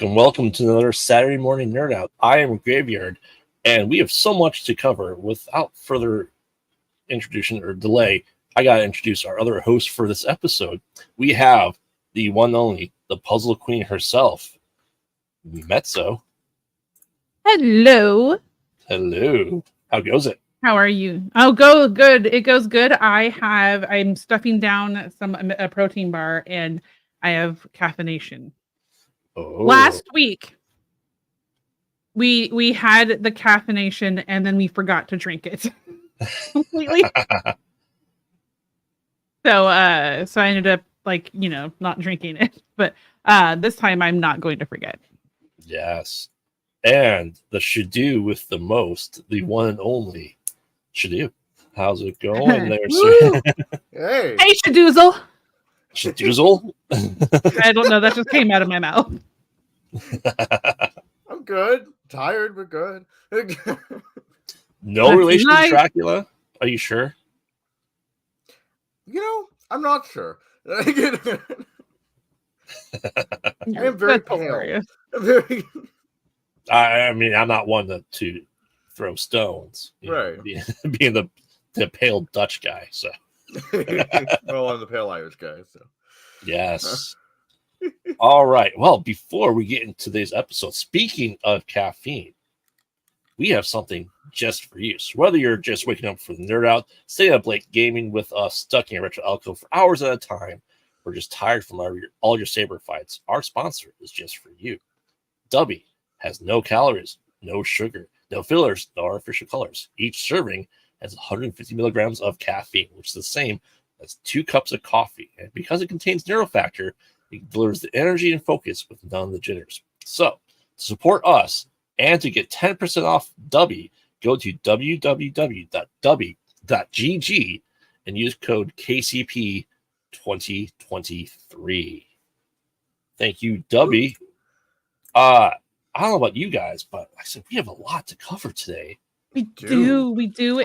Welcome to another Saturday morning nerd out. I am Graveyard, and we have so much to cover. Without further introduction or delay, I gotta introduce our other host for this episode. We have the one and only, the puzzle queen herself, Mezzo. Hello. How goes it? How are you? Oh, good. It goes good. I'm stuffing down a protein bar, and I have caffeination. Oh. Last week, we had the caffeination, and then we forgot to drink it completely. So I ended up not drinking it. But this time I'm not going to forget. Yes. And the SHDU with the most, the one and only SHDU. How's it going there, sir? Hey, Shadoozle. Shadoozle? I don't know. That just came out of my mouth. I'm good. Tired, but good. No That's relation nice. to Dracula? Are you sure? I'm not sure. I am very That's pale. hilarious. I mean, I'm not one to throw stones. Right. Being the pale Dutch guy. So. Well, I'm the pale Irish guy. So. Yes. All right. Well, before we get into today's episode, speaking of caffeine, we have something just for you. So whether you're just waking up for the nerd out, staying up late gaming with us, stuck in a Retro Alcove for hours at a time, or just tired from all your Saber fights, our sponsor is just for you. Dubby has no calories, no sugar, no fillers, no artificial colors. Each serving has 150 milligrams of caffeine, which is the same as 2 cups of coffee. And because it contains Neurofactor, it delivers the energy and focus with none of the jitters. So, to support us and to get 10% off Dubby, go to www.dubby.gg and use code KCP2023. Thank you, Dubby. I don't know about you guys, but I said we have a lot to cover today. We do,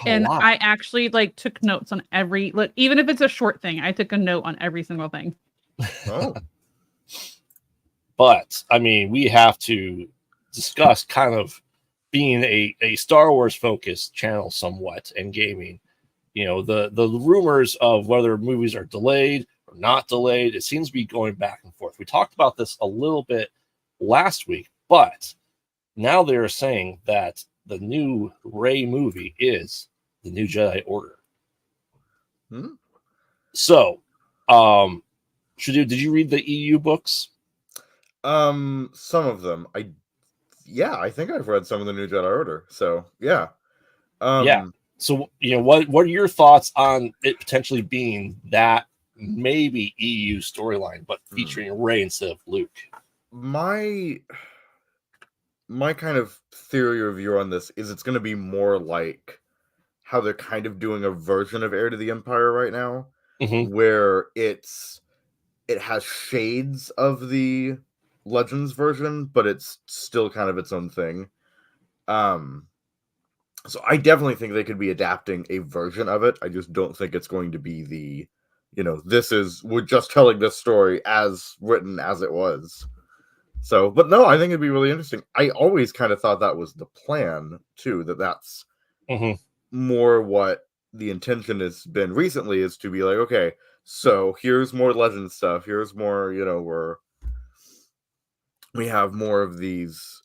and lot. I actually took notes on every even if it's a short thing, I took a note on every single thing. Oh. But I mean, we have to discuss kind of being a Star Wars focused channel somewhat and gaming. The rumors of whether movies are delayed or not delayed, it seems to be going back and forth. We talked about this a little bit last week, but now they're saying that the new Rey movie is the new Jedi Order. So, Shadu, did you read the EU books? Some of them. I think I've read some of the new Jedi Order. So yeah. Yeah. So what are your thoughts on it potentially being that maybe EU storyline, but featuring Rey instead of Luke? my kind of theory or view on this is it's going to be more like how they're kind of doing a version of Heir to the Empire right now, where it has shades of the Legends version, but it's still kind of its own thing. So I definitely think they could be adapting a version of it. I just don't think it's going to be the, we're just telling this story as written as it was. So, but no, I think it'd be really interesting. I always kind of thought that was the plan too, that's more what the intention has been recently, is to be like, okay, so here's more Legend stuff. Here's more, we have more of these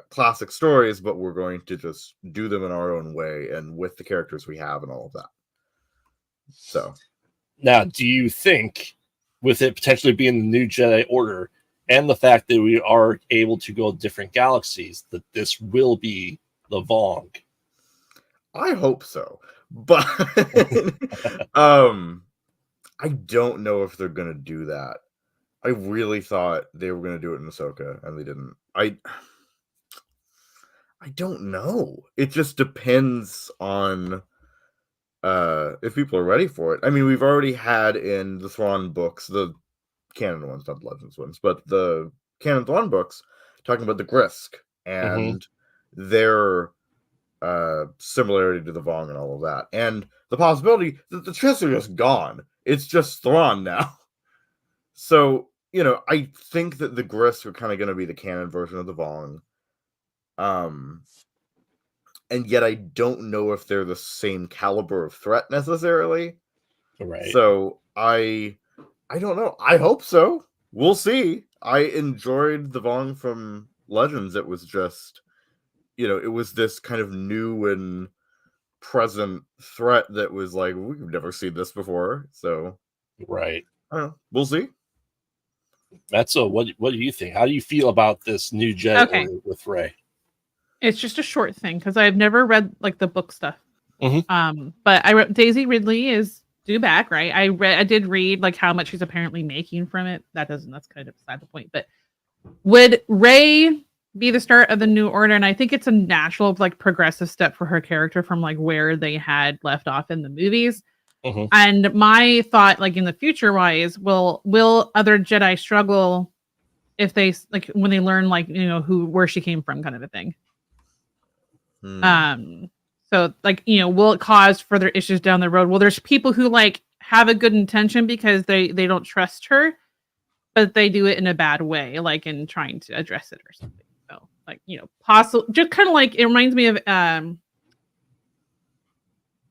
classic stories, but we're going to just do them in our own way and with the characters we have and all of that. So now, do you think, with it potentially being the new Jedi Order and the fact that we are able to go different galaxies, that this will be the Vong? I hope so, but I don't know if they're gonna do that. I really thought they were gonna do it in Ahsoka, and they didn't. I don't know. It just depends on if people are ready for it. I mean, we've already had in the Thrawn books, the canon ones, not the Legends ones, but the canon Thrawn books, talking about the Grisk and their similarity to the Vong and all of that, and the possibility that the Chiss are just gone. It's just Thrawn now. So, I think that the Grisk are kind of going to be the canon version of the Vong. And yet I don't know if they're the same caliber of threat necessarily. Right. So I don't know. I hope so. We'll see. I enjoyed the Vong from Legends. It was just, it was this kind of new and present threat that was like, we've never seen this before. So, right. I don't know. We'll see. That's what do you think? How do you feel about this new Jedi Order with Fray? It's just a short thing because I've never read like the book stuff. But I wrote Daisy Ridley is due back, right? I did read like how much she's apparently making from it. That's kind of beside the point. But would Rey be the start of the new order? And I think it's a natural like progressive step for her character from like where they had left off in the movies. And my thought, like in the future wise, will other Jedi struggle if they like when they learn like where she came from, kind of a thing. So like will it cause further issues down the road? Well, there's people who like have a good intention because they don't trust her, but they do it in a bad way, like in trying to address it or something. So like possible, just kind of like it reminds me of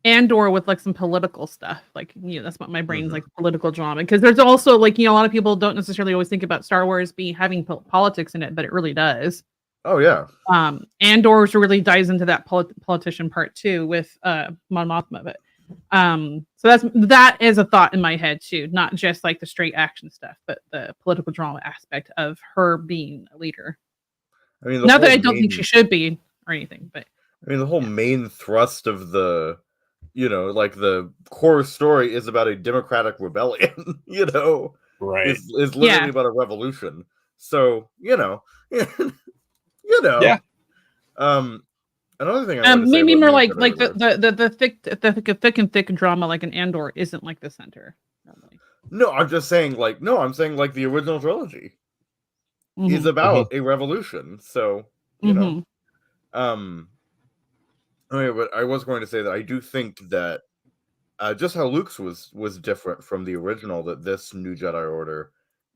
Andor with like some political stuff, like that's what my brain's like, political drama, because there's also like a lot of people don't necessarily always think about Star Wars having politics in it, but it really does. Oh yeah. Andor really dives into that politician part too with Mon Mothma. But so that is a thought in my head too, not just like the straight action stuff, but the political drama aspect of her being a leader. I mean, not that I don't think she should be or anything, but I mean the whole main thrust of the like the core story is about a democratic rebellion, right, is literally about a revolution. So, yeah. Another thing I maybe more like the thick and thick drama like an Andor isn't like the center. Normally. No, I'm just saying I'm saying like the original trilogy is about a revolution. So, Anyway, but I was going to say that I do think that just how Luke's was different from the original, that this new Jedi Order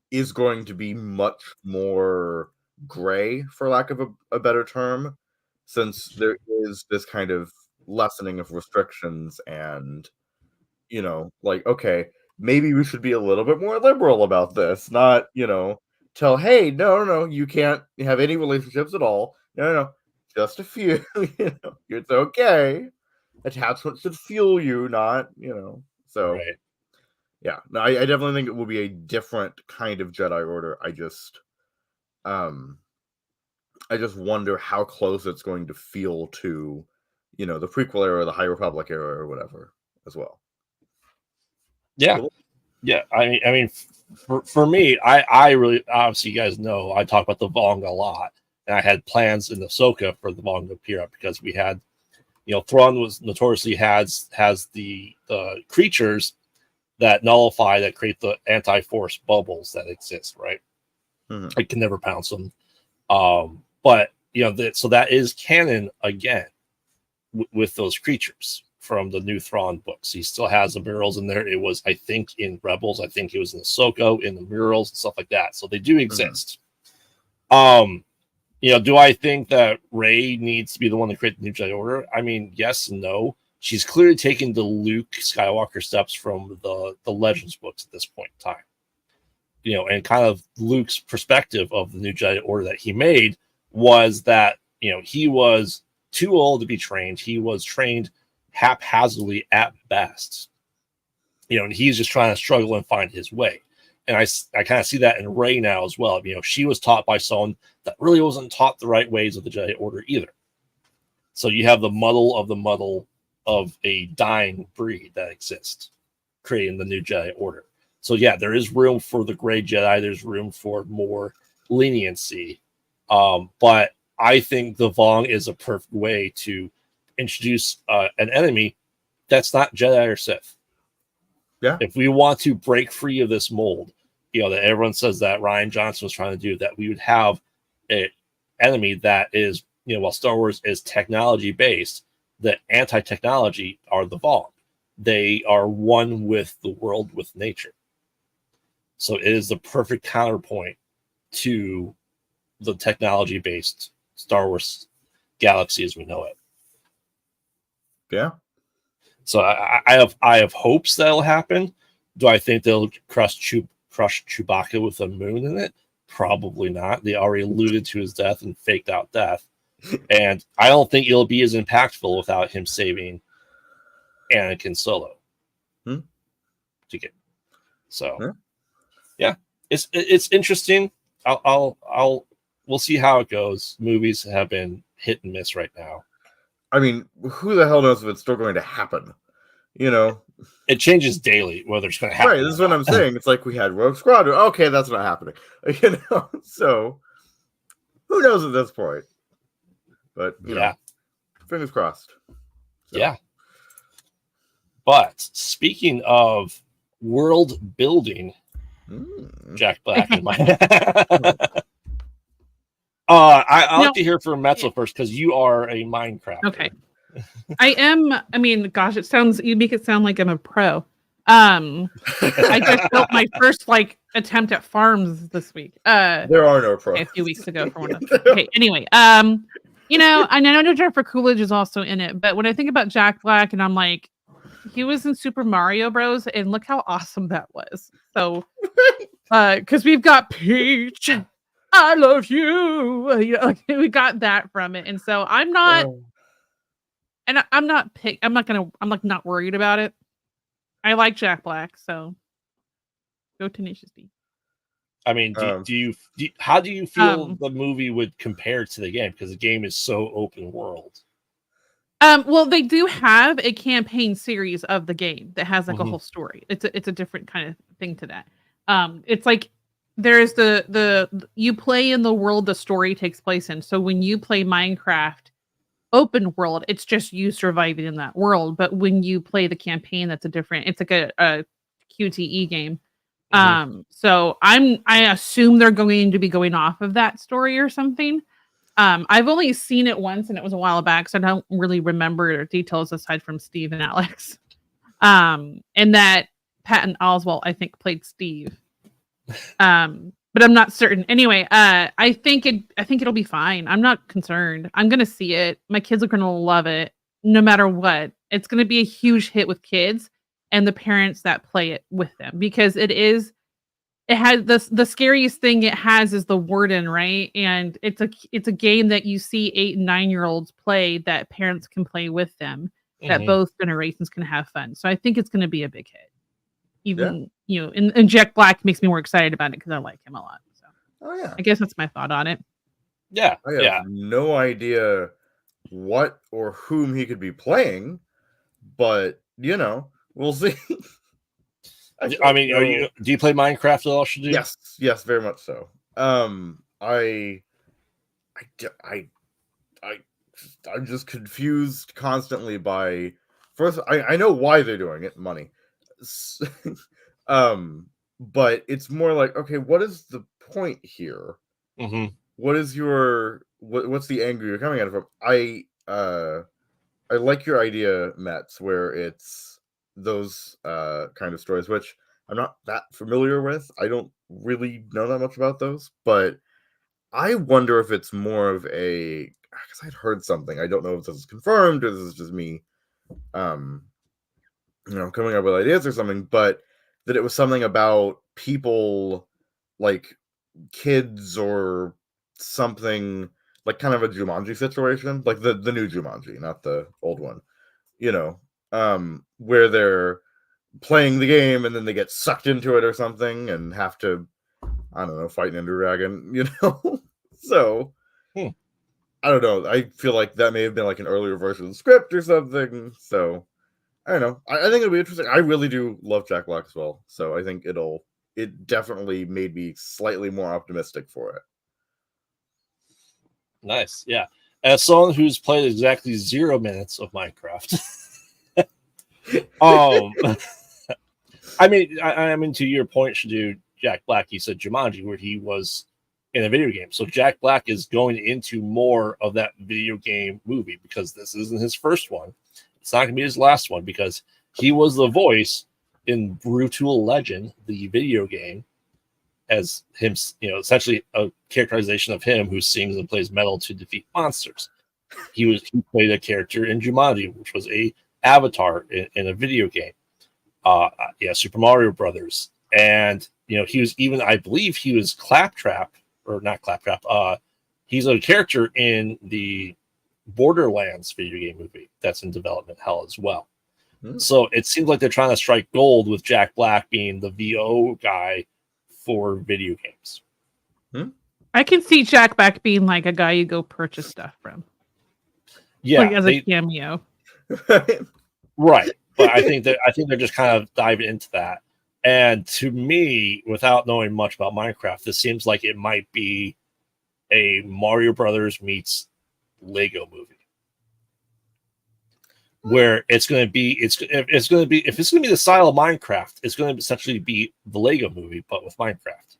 is going to be much more gray, for lack of a better term, since there is this kind of lessening of restrictions and, like, okay, maybe we should be a little bit more liberal about this, not, tell, hey, no, you can't have any relationships at all. No. Just a few, it's okay. Attachment should fuel you, not, so. Right. Yeah, no, I definitely think it will be a different kind of Jedi Order. I just wonder how close it's going to feel to, the prequel era, the High Republic era, or whatever, as well. Yeah, cool. Yeah. I mean, for me, I really, obviously, you guys know I talk about the Vong a lot. And I had plans in Ahsoka for the Vong to appear up because we had, Thrawn was notoriously has the creatures that nullify, that create the anti-force bubbles that exist, right? Mhm. I can never pounce them. But so that is canon again with those creatures from the new Thrawn books. He still has the murals in there. It was, I think, in Rebels. I think it was in Ahsoka, in the murals and stuff like that. So they do exist. Do I think that Rey needs to be the one to create the new Jedi Order? I mean, yes and no. She's clearly taking the Luke Skywalker steps from the Legends books at this point in time. And kind of Luke's perspective of the new Jedi Order that he made was that, he was too old to be trained. He was trained haphazardly at best. And he's just trying to struggle and find his way. And I kind of see that in Rey now as well. She was taught by someone that really wasn't taught the right ways of the Jedi Order either. So you have the muddle of a dying breed that exists, creating the new Jedi Order. So yeah, there is room for the gray Jedi. There's room for more leniency. But I think the Vong is a perfect way to introduce an enemy that's not Jedi or Sith. Yeah. If we want to break free of this mold, that everyone says that Rian Johnson was trying to do, that we would have an enemy that is, while Star Wars is technology based, the anti-technology are the Vong. They are one with the world, with nature. So it is the perfect counterpoint to the technology based Star Wars galaxy as we know it. Yeah. So I have hopes that'll happen. Do I think they'll crush Chewbacca with a moon in it? Probably not. They already alluded to his death and faked out death. And I don't think it'll be as impactful without him saving Anakin Solo. So yeah, it's interesting. We'll see how it goes. Movies have been hit and miss right now. I mean, who the hell knows if it's still going to happen? It changes daily whether it's going to happen. Right, this is what I'm saying. It's like we had Rogue Squadron. Okay, that's not happening. So who knows at this point? But fingers crossed. So. Yeah. But speaking of world building, Jack Black in my I like to hear from Metzel first because you are a Minecraft. Okay. I am. I mean, gosh, you make it sound like I'm a pro. I just built my first attempt at farms this week. There are no pros. A few weeks ago for one of them. Okay. Anyway, I know Jennifer Coolidge is also in it, but when I think about Jack Black, and I'm like, he was in Super Mario Bros. And look how awesome that was. So, because we've got Peach, I love you. We got that from it, and so I'm not. And I'm not not worried about it. I like Jack Black, so go Tenacious D. I mean, how do you feel the movie would compare to the game? Because the game is so open world. Well, they do have a campaign series of the game that has a whole story. It's a different kind of thing to that. It's like there's the you play in the world the story takes place in. So when you play Minecraft open world, it's just you surviving in that world. But when you play the campaign, it's like a QTE game. So I assume they're going to be going off of that story or something. I've only seen it once and it was a while back, so I don't really remember details aside from Steve and Alex. And that Patton Oswalt, I think, played Steve. But I'm not certain. Anyway, I think it'll be fine. I'm not concerned. I'm gonna see it. My kids are gonna love it, no matter what. It's gonna be a huge hit with kids and the parents that play it with them, because it has the scariest thing it has is the warden, right? And it's a game that you see 8 and 9-year-olds play that parents can play with them, that both generations can have fun. So I think it's gonna be a big hit. Even and Jack Black makes me more excited about it because I like him a lot. So I guess that's my thought on it. Yeah, I have no idea what or whom he could be playing, but we'll see. I mean, do you play Minecraft at all? Yes, very much so. I'm just confused constantly by first. I know why they're doing it, money. But it's more like, okay, what is the point here? Mm-hmm. What is what's the angle you're coming at it from? I like your idea, Mets, where it's those kind of stories, which I'm not that familiar with. I don't really know that much about those, but I wonder if it's more of a, because I'd heard something. I don't know if this is confirmed or this is just me, coming up with ideas or something, but that it was something about people, like kids or something, like kind of a Jumanji situation, like the new Jumanji, not the old one, where they're playing the game and then they get sucked into it or something and have to, I don't know, fight an Ender Dragon, So, I don't know. I feel like that may have been like an earlier version of the script or something. So, I don't know. I think it'll be interesting. I really do love Jack Black as well. So, I think it definitely made me slightly more optimistic for it. Nice. Yeah. As someone who's played exactly 0 minutes of Minecraft, I mean, to your point, SHDU, Jack Black, he said Jumanji, where he was in a video game. So Jack Black is going into more of that video game movie because this isn't his first one. It's not going to be his last one because he was the voice in Brutal Legend, the video game, as him, essentially a characterization of him who sings and plays metal to defeat monsters. He played a character in Jumanji, which was a avatar in a video game. Super Mario Brothers. And, he was even, I believe he was Claptrap, or not Claptrap. He's a character in the Borderlands video game movie that's in development hell as well. So it seems like they're trying to strike gold with Jack Black being the VO guy for video games. I can see Jack Black being like a guy you go purchase stuff from. Yeah. Like as a cameo. Right. But I think they're just kind of diving into that. And to me, without knowing much about Minecraft, this seems like it might be a Mario Brothers meets Lego movie. Where it's going to be if it's going to be the style of Minecraft, it's going to essentially be the Lego movie, but with Minecraft.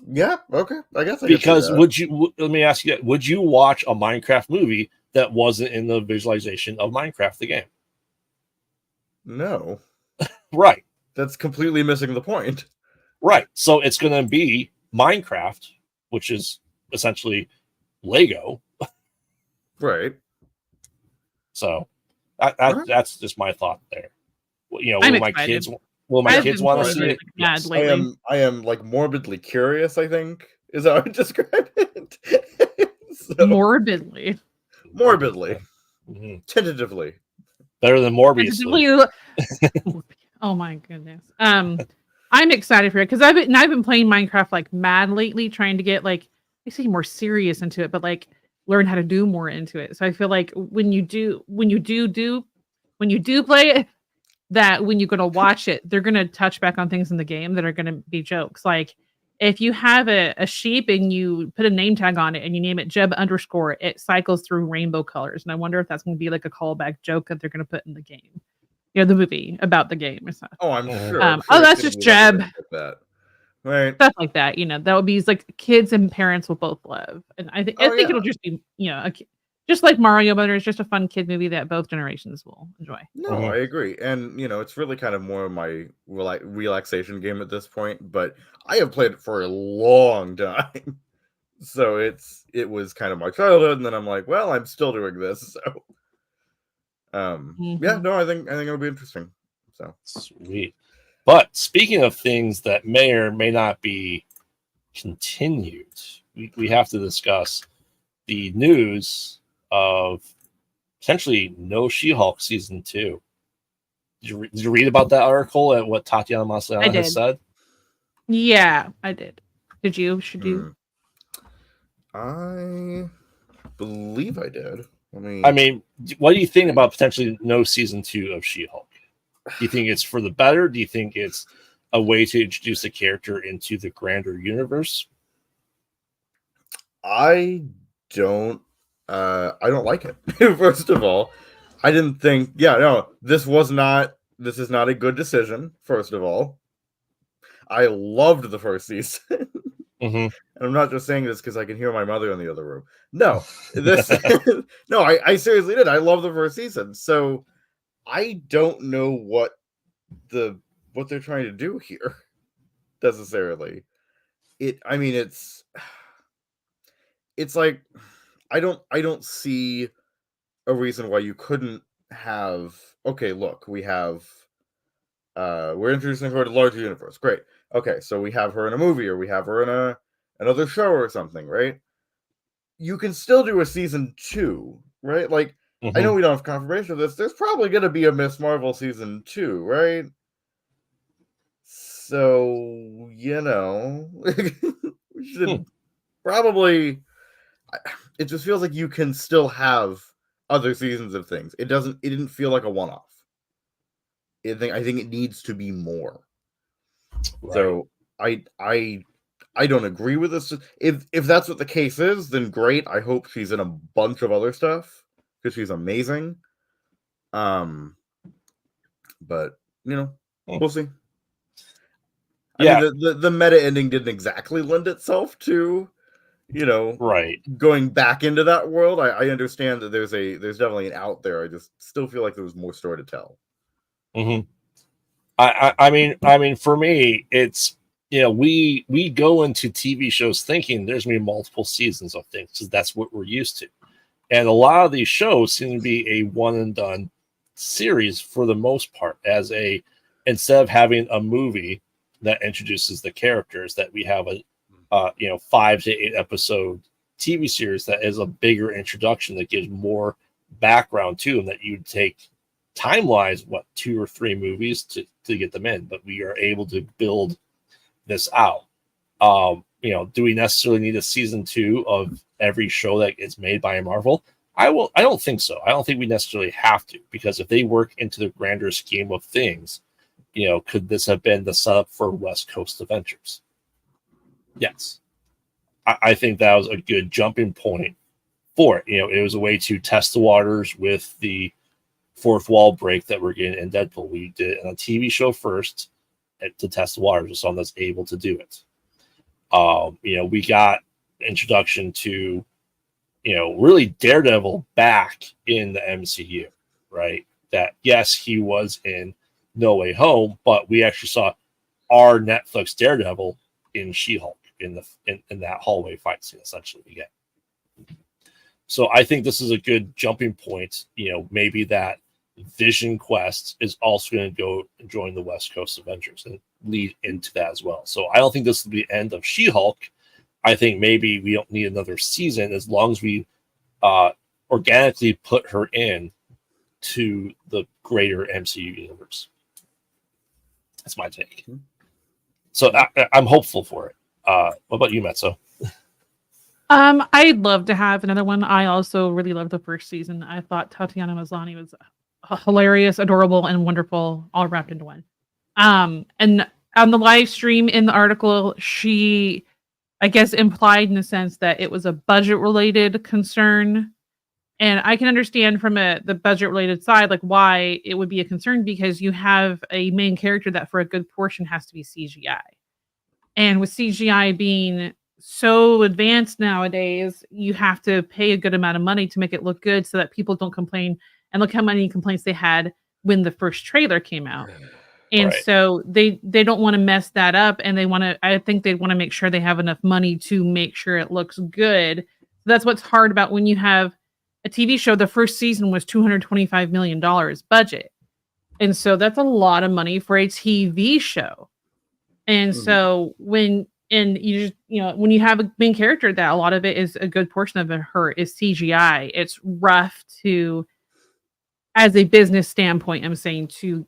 Yeah, okay. I guess because let me ask you, would you watch a Minecraft movie that wasn't in the visualization of Minecraft the game? No. Right. That's completely missing the point. Right. So it's going to be Minecraft, which is essentially Lego. Right. So that's just my thought there. Will my kids want to see it? Yes. I am like morbidly curious, I think, is how I would describe it. Morbidly. Mm-hmm. Tentatively. Better than Morbiously. Oh my goodness. I'm excited for it because I've been playing Minecraft like mad lately, trying to get like I say more serious into it, but like learn how to do more into it. So I feel like when you do play it, that when you're gonna watch it, they're gonna touch back on things in the game that are gonna be jokes. Like if you have a sheep and you put a name tag on it and you name it Jeb _, it cycles through rainbow colors. And I wonder if that's gonna be like a callback joke that they're gonna put in the game. The movie about the game or something. Oh, I'm sure. That's just Jeb. Right. Stuff like that, that would be like kids and parents will both love. And I think it'll just be, just like Mario Brothers, just a fun kid movie that both generations will enjoy. No, I agree. And, it's really kind of more of my relaxation game at this point, but I have played it for a long time. So it was kind of my childhood. And then I'm like, well, I'm still doing this. So, yeah, no, I think it'll be interesting. So sweet. But speaking of things that may or may not be continued, we have to discuss the news of potentially no She-Hulk season 2. Did you read about that article at what Tatiana Maslany has said? Yeah, I did. Did you? Should you? I believe I did. I mean, what do you think about potentially no season 2 of She-Hulk? Do you think it's for the better? Do you think it's a way to introduce the character into the grander universe? I don't like it. First of all, I didn't think. Yeah, no, this is not a good decision. First of all, I loved the first season. And I'm not just saying this because I can hear my mother in the other room. No, no, I seriously did. I love the first season. So I don't know what they're trying to do here necessarily. I mean, it's like I don't see a reason why you couldn't have. Okay, look, we're introducing her to larger universe. Great. Okay, so we have her in a movie, or we have her in another show or something, right? You can still do a season 2, right? Like, I know we don't have confirmation of this. There's probably going to be a Miss Marvel season 2, right? So, we should probably. It just feels like you can still have other seasons of things. It didn't feel like a one-off. I think it needs to be more. Right. So I don't agree with this. If that's what the case is, then great. I hope she's in a bunch of other stuff because she's amazing. But we'll see. I mean, the meta ending didn't exactly lend itself to, right, going back into that world. I understand that there's definitely an out there. I just still feel like there was more story to tell. I mean, for me, it's we go into TV shows thinking there's gonna be multiple seasons of things because that's what we're used to, and a lot of these shows seem to be a one and done series for the most part. Instead of having a movie that introduces the characters, that we have a 5 to 8 episode TV series that is a bigger introduction that gives more background to them, that you take time-wise 2 or 3 movies to get them in, but we are able to build this out. Do we necessarily need a season 2 of every show that gets made by Marvel? I don't think so. I don't think we necessarily have to, because if they work into the grander scheme of things, could this have been the setup for West Coast Adventures? Yes. I think that was a good jumping point for it. It was a way to test the waters with the fourth wall break that we're getting in Deadpool. We did it on a TV show first to test the waters with someone that's able to do it. We got introduction to, really Daredevil back in the MCU, right? That, yes, he was in No Way Home, but we actually saw our Netflix Daredevil in She-Hulk in that hallway fight scene, essentially, again. So I think this is a good jumping point. Maybe that Vision Quest is also going to go join the West Coast Avengers and lead into that as well. So I don't think this will be the end of She-Hulk. I think maybe we don't need another season as long as we organically put her in to the greater MCU universe. That's my take. So I'm hopeful for it. What about you, Metso? I'd love to have another one. I also really loved the first season. I thought Tatiana Maslany was hilarious, adorable, and wonderful, all wrapped into one. And on the live stream in the article, she, I guess, implied in the sense that it was a budget-related concern. And I can understand from the budget-related side, like, why it would be a concern, because you have a main character that for a good portion has to be CGI. And with CGI being so advanced nowadays, you have to pay a good amount of money to make it look good so that people don't complain. And look how many complaints they had when the first trailer came out. And right. So they don't want to mess that up, and I think they want to make sure they have enough money to make sure it looks good. That's what's hard about when you have a TV show. The first season was $225 million budget. And so that's a lot of money for a TV show. And so when you have a main character that a lot of it is, a good portion of her is CGI, it's rough to, as a business standpoint, I'm saying to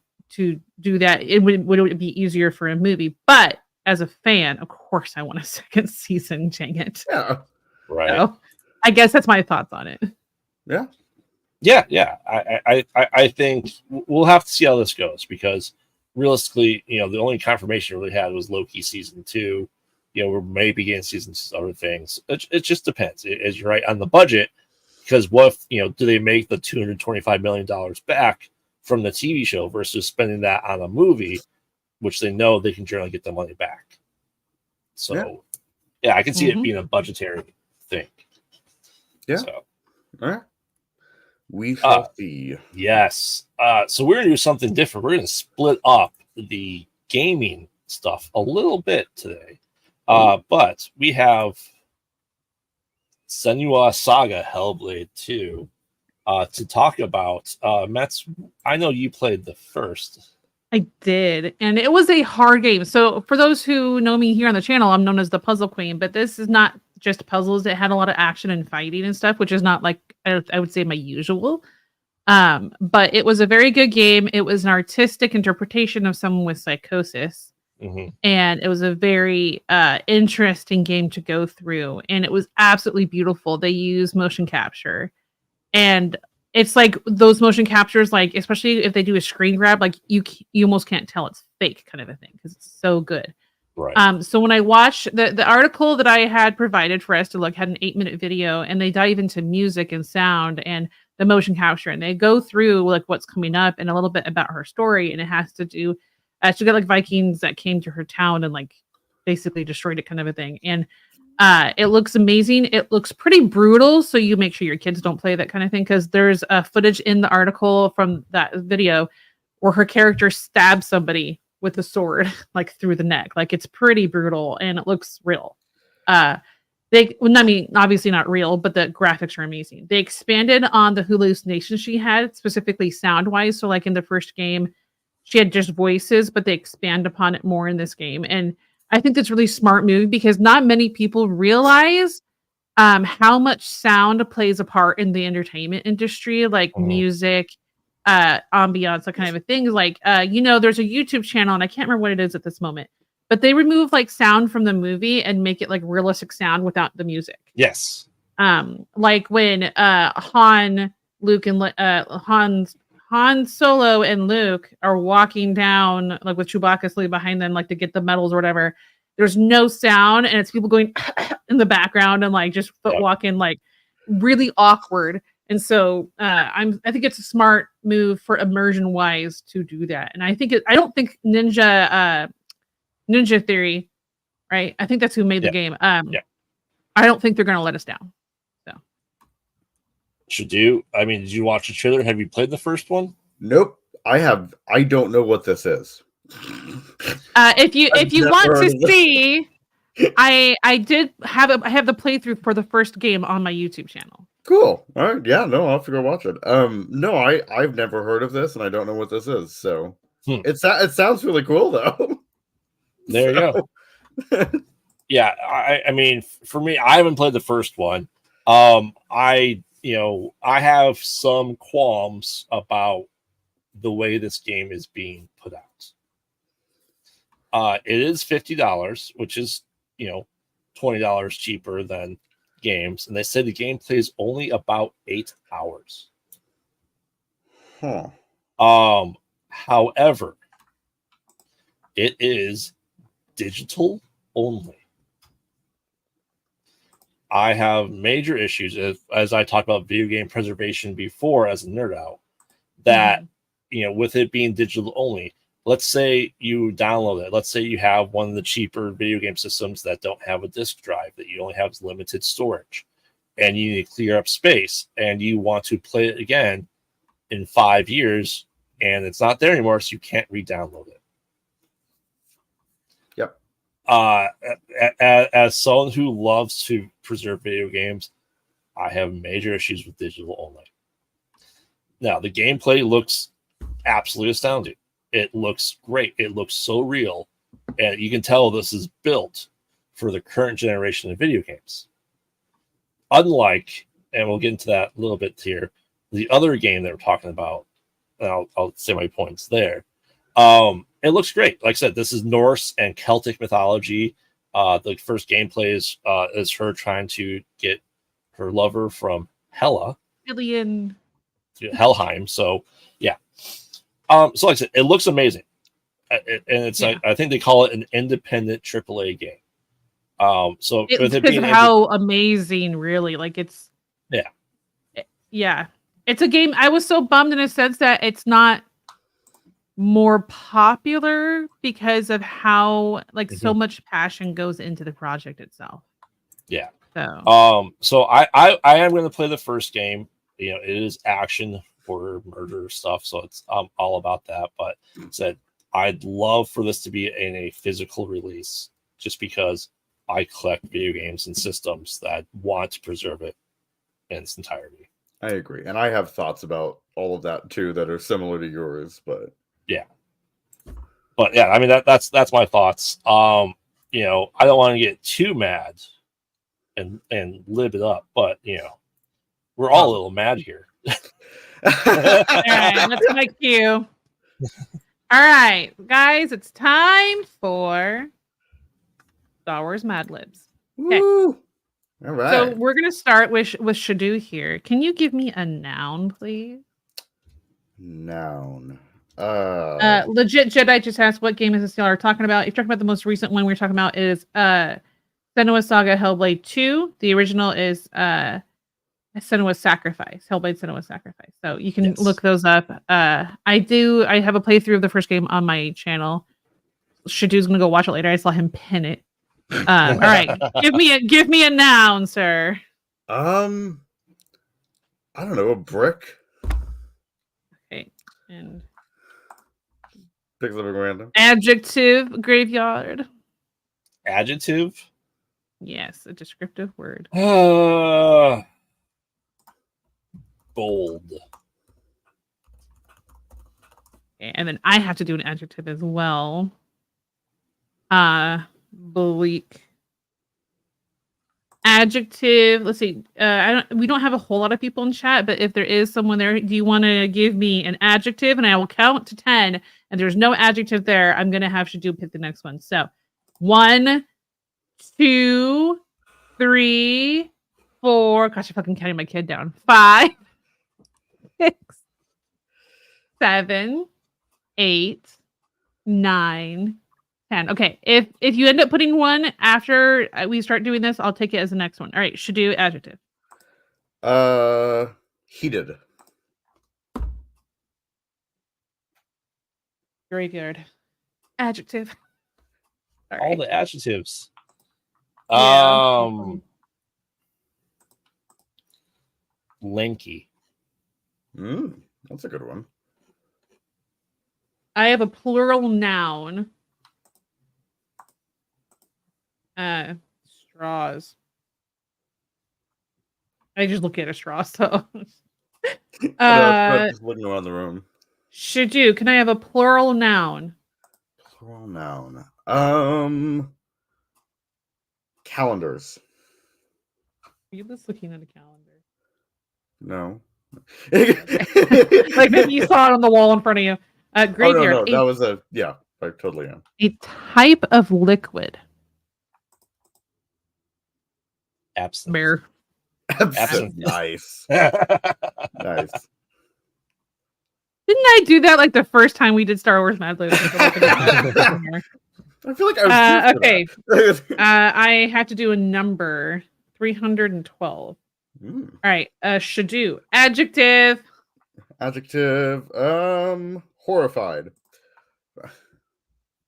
do that. Would it be easier for a movie? But as a fan, of course, I want a second season. Dang it! Yeah, right. So, I guess that's my thoughts on it. Yeah. I think we'll have to see how this goes, because realistically, the only confirmation we really had was Loki season 2. we're maybe getting seasons, other things. It just depends. As you're right on the budget, because what if, do they make the $225 million back from the TV show versus spending that on a movie, which they know they can generally get the money back. So, I can see it being a budgetary thing. Yeah. So, all right. We shall see. Yes. So we're going to do something different. We're going to split up the gaming stuff a little bit today. But we have Senua Saga Hellblade 2 to talk about. Mets, I know you played the first. I did, and it was a hard game. So for those who know me here on the channel, I'm known as the Puzzle Queen, but this is not just puzzles. It had a lot of action and fighting and stuff, which is not like I would say my usual. But it was a very good game. It was an artistic interpretation of someone with psychosis. And it was a very interesting game to go through, and it was absolutely beautiful. They use motion capture, and it's like those motion captures, like especially if they do a screen grab, like you almost can't tell it's fake, kind of a thing, because it's so good. Right. So when I watched the article that I had provided for us to look, had an 8-minute video, and they dive into music and sound and the motion capture, and they go through like what's coming up and a little bit about her story, and it has to do. She got like Vikings that came to her town and like basically destroyed it, kind of a thing. And it looks amazing. It looks pretty brutal, so you make sure your kids don't play that kind of thing, because there's footage in the article from that video where her character stabs somebody with a sword like through the neck. Like it's pretty brutal and it looks real. I mean, obviously not real, but the graphics are amazing. They expanded on the hallucinations she had, specifically sound wise. So like in the first game, she had just voices, but they expand upon it more in this game. And I think that's really smart move, because not many people realize how much sound plays a part in the entertainment industry, like music, ambiance, that kind of a thing. Like, there's a YouTube channel, and I can't remember what it is at this moment, but they remove like sound from the movie and make it like realistic sound without the music. Yes. Like when Han Solo and Luke are walking down, like with Chewbacca sleeping behind them, like to get the medals or whatever. There's no sound, and it's people going in the background and like just foot walking, like really awkward. And so I think it's a smart move for immersion wise to do that. And I don't think Ninja Theory, right? I think that's who made the game. I don't think they're going to let us down. Should do. I mean, did you watch the trailer? Have you played the first one? Nope. I don't know what this is. If you want to see, I have the playthrough for the first game on my YouTube channel. Cool. All right. Yeah. No, I'll have to go watch it. No, I've never heard of this, and I don't know what this is. So it sounds really cool, though. There you go. Yeah. I mean, for me, I haven't played the first one. I have some qualms about the way this game is being put out. It is $50, which is, $20 cheaper than games. And they say the game plays only about 8 hours. However, it is digital only. I have major issues, as I talked about video game preservation before as a nerd out, that, with it being digital only, let's say you download it. Let's say you have one of the cheaper video game systems that don't have a disk drive, that you only have limited storage, and you need to clear up space, and you want to play it again in 5 years, and it's not there anymore, so you can't re-download it. As someone who loves to preserve video games, I have major issues with digital only. Now, the gameplay looks absolutely astounding. It looks great. It looks so real. And you can tell this is built for the current generation of video games. Unlike, and we'll get into that a little bit here, the other game that we're talking about, and I'll say my points there. It looks great. Like I said, this is Norse and Celtic mythology. The first gameplay is her trying to get her lover from Hela. Alien. Helheim. So, yeah. So like I said, it looks amazing. And it's like, I think they call it an independent AAA game. So It's with it because being of how amazing, really, like it's. Yeah. Yeah, it's a game. I was so bummed in a sense that it's not more popular because of how like so much passion goes into the project itself. Yeah. So I am going to play the first game. You know, it is action, horror, murder stuff, so it's all about that. But said I'd love for this to be in a physical release, just because I collect video games and systems that want to preserve it in its entirety. I agree, and I have thoughts about all of that too that are similar to yours. But yeah, I mean that's my thoughts. You know, I don't want to get too mad and live it up, but you know, we're all a little mad here. all right, that's my cue. All right, guys, it's time for Star Wars Mad Libs. Okay. Woo! All right. So we're gonna start with SHDU here. Can you give me a noun, please? Noun. Legit Jedi just asked what game is this y'all are talking about. If you're talking about the most recent one we're talking about is Senua Saga Hellblade 2. The original is Senua's Sacrifice. Hellblade Senua's Sacrifice. So you can look those up. I have a playthrough of the first game on my channel. SHDU's gonna go watch it later. I saw him pin it. All right. Give me a noun, sir. I don't know, a brick. Okay. And Picks up a random. adjective, graveyard. Adjective? Yes, a descriptive word. Bold. Okay, and then I have to do an adjective as well. Bleak. Adjective. Let's see. We don't have a whole lot of people in chat, but if there is someone there, do you want to give me an adjective? And I will count to 10. And there's no adjective there. I'm gonna have SHDU pick the next one. So 1, 2, 3, 4. Gosh, I'm fucking counting my kid down. 5, 6, 7, 8, 9, 10. Okay, if you end up putting one after we start doing this, I'll take it as the next one. All right, SHDU adjective. Heated. Graveyard. Adjective. All the adjectives. Yeah. Lanky. That's a good one. I have a plural noun. Straws. I just look at a straw, so. Just looking around the room. SHDU, can I have a plural noun? Plural noun. Calendars. Are you just looking at a calendar? No. Like maybe you saw it on the wall in front of you. Graveyard. Oh, no, that was I totally am. A type of liquid. Absent. Bear. Absent. Nice. Nice. Didn't I do that like the first time we did Star Wars Mad Libs? I feel like I was okay. I had to do a number 312. All right. SHDU. Adjective. Adjective. Horrified.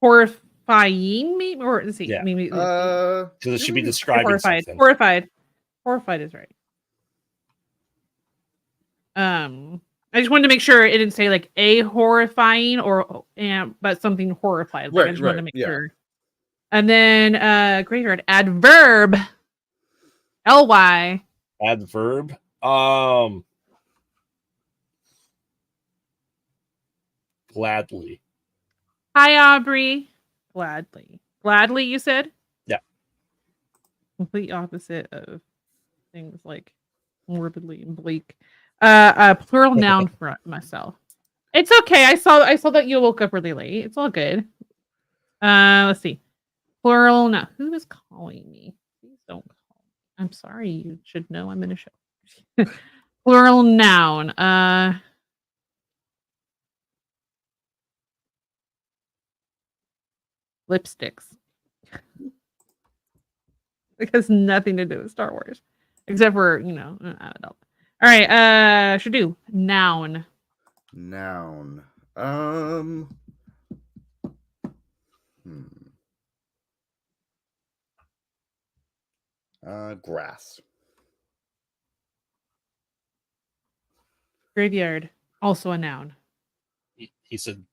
Horrifying, maybe, or let's see. Yeah. Maybe Because it should be describing horrified. something. Horrified is right. I just wanted to make sure it didn't say like a horrifying but something horrified. Like, I just wanted to make sure. And then graveyard. Adverb. Ly. Adverb. Gladly. Hi, Aubrey. Gladly, you said? Yeah. Complete opposite of things like morbidly and bleak. Plural noun for myself. It's okay. I saw that you woke up really late. It's all good. Let's see. Plural noun. Who is calling me? Please don't call me. I'm sorry. You should know I'm in a show. Plural noun. Lipsticks. It has nothing to do with Star Wars, except for adult. All right, SHDU noun. Noun. Grass. Graveyard, also a noun. He said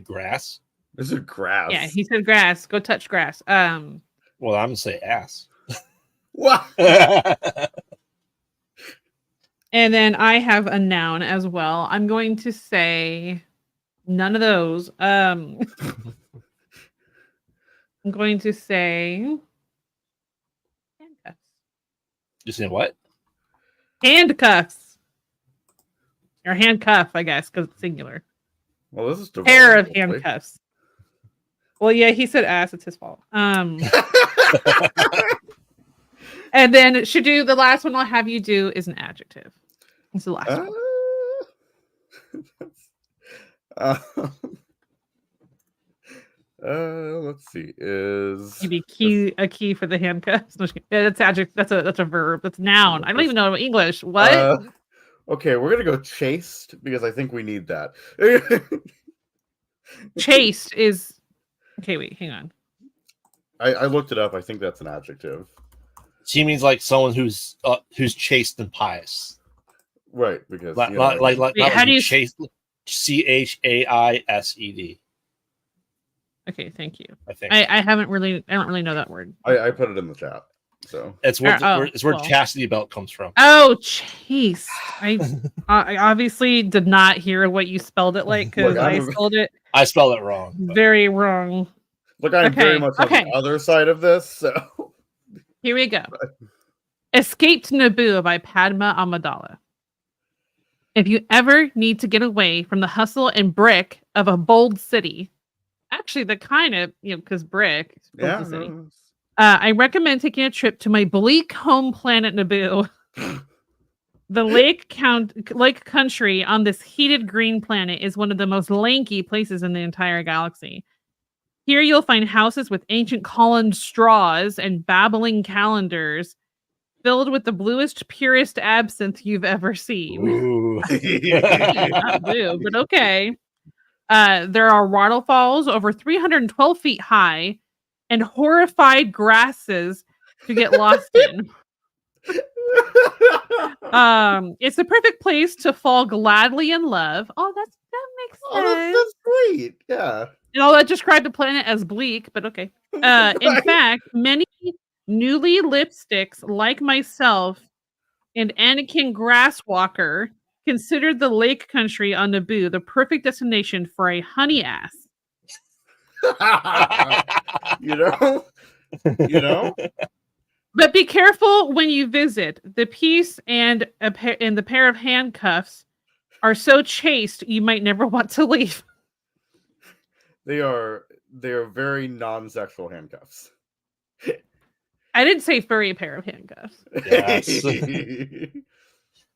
grass. Is it grass? Yeah, he said grass. Go touch grass. Well, I'm gonna say ass. What? And then I have a noun as well. I'm going to say none of those. I'm going to say handcuffs. You saying what? Handcuffs. Or handcuff, I guess, because it's singular. Well, this is Pair of handcuffs. Well, yeah, he said ass. It's his fault. And then SHDU, the last one I'll have you do is an adjective. It's the last one. Let's see. Is Maybe a key for the handcuffs? Yeah, that's adjective. That's a verb. That's noun. I don't even know English. What? Okay, we're gonna go chased because I think we need that. Chaste is. Okay, wait, hang on. I looked it up. I think that's an adjective. She means like someone who's chaste and pious. Right, because like wait, how do you chaste? CHAISED. Okay, thank you. I think I don't really know that word. I put it in the chat. So it's where chastity belt comes from. Oh, chaste. I obviously did not hear what you spelled it like because I spelled it wrong. Very wrong. Look, I'm very much on the other side of this. So here we go. Escaped Naboo by Padma Amidala. If you ever need to get away from the hustle and brick of a bold city, actually the kind of, because brick, city, I recommend taking a trip to my bleak home planet Naboo. The lake country on this heated green planet is one of the most lanky places in the entire galaxy. Here you'll find houses with ancient columned straws and babbling calendars filled with the bluest, purest absinthe you've ever seen. Not blue, but okay. There are waterfalls over 312 feet high and horrified grasses to get lost in. It's the perfect place to fall gladly in love. Oh, that makes sense. That's great. Yeah. That described the planet as bleak, but okay. In fact, many newly lipsticks like myself and Anakin Grasswalker considered the lake country on Naboo the perfect destination for a honey ass. you know. But be careful when you visit. The piece and the pair of handcuffs are so chaste you might never want to leave. They are very non-sexual handcuffs. I didn't say furry pair of handcuffs. Yes.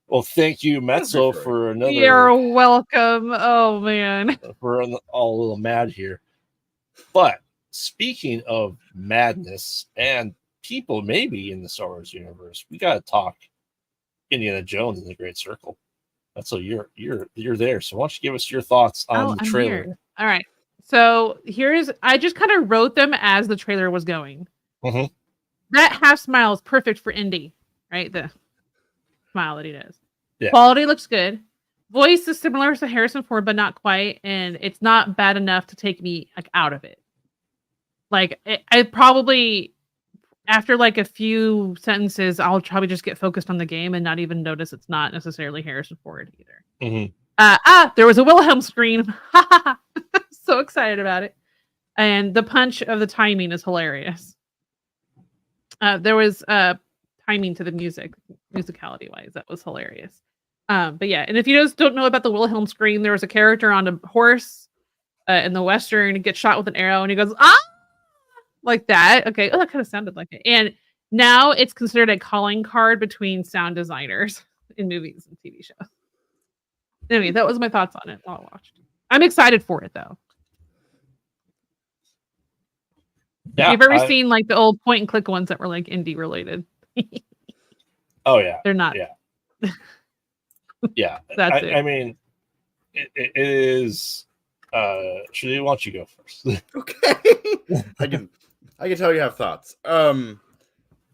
Well, thank you, Metzo, for another. You're welcome. Oh man, we're all a little mad here. But speaking of madness and people maybe in the Star Wars universe, we got to talk Indiana Jones and the Great Circle. That's so you're there. So why don't you give us your thoughts on the trailer? Here. All right. So I just kind of wrote them as the trailer was going. Mm-hmm. That half smile is perfect for Indy, right? The smile that he does. Yeah. Quality looks good. Voice is similar to Harrison Ford, but not quite. And it's not bad enough to take me out of it. I probably, after a few sentences, I'll probably just get focused on the game and not even notice it's not necessarily Harrison Ford either. Mm-hmm. There was a Wilhelm scream. So excited about it. And the punch of the timing is hilarious. There was timing to the musicality wise. That was hilarious. But yeah, and if you just don't know about the Wilhelm scream, there was a character on a horse in the Western. He gets shot with an arrow and he goes, ah! Like that. Okay. Oh, that kind of sounded like it. And now it's considered a calling card between sound designers in movies and TV shows. Anyway, that was my thoughts on it while I watched. I'm excited for it though. Yeah, You've ever seen like the old point and click ones that were like Indy related? Oh yeah, They're not. Yeah, yeah. That's it. I mean, it is. Shadi, why don't you go first? Okay, I can tell you have thoughts.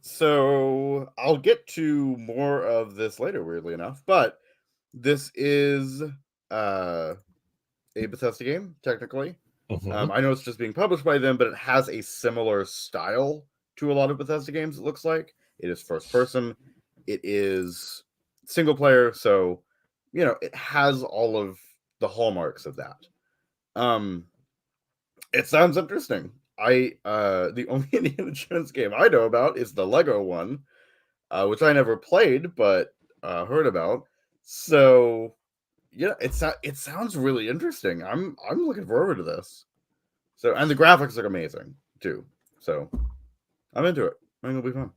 So I'll get to more of this later, weirdly enough, but this is a Bethesda game, technically. Mm-hmm. I know it's just being published by them, but it has a similar style to a lot of Bethesda games, it looks like. It is first person. It is single player, so, it has all of the hallmarks of that. It sounds interesting. The only Indiana Jones game I know about is the Lego one, which I never played, but heard about. So, yeah, it sounds really interesting. I'm looking forward to this. So, and the graphics look amazing too. So, I'm into it. I think it'll be fun.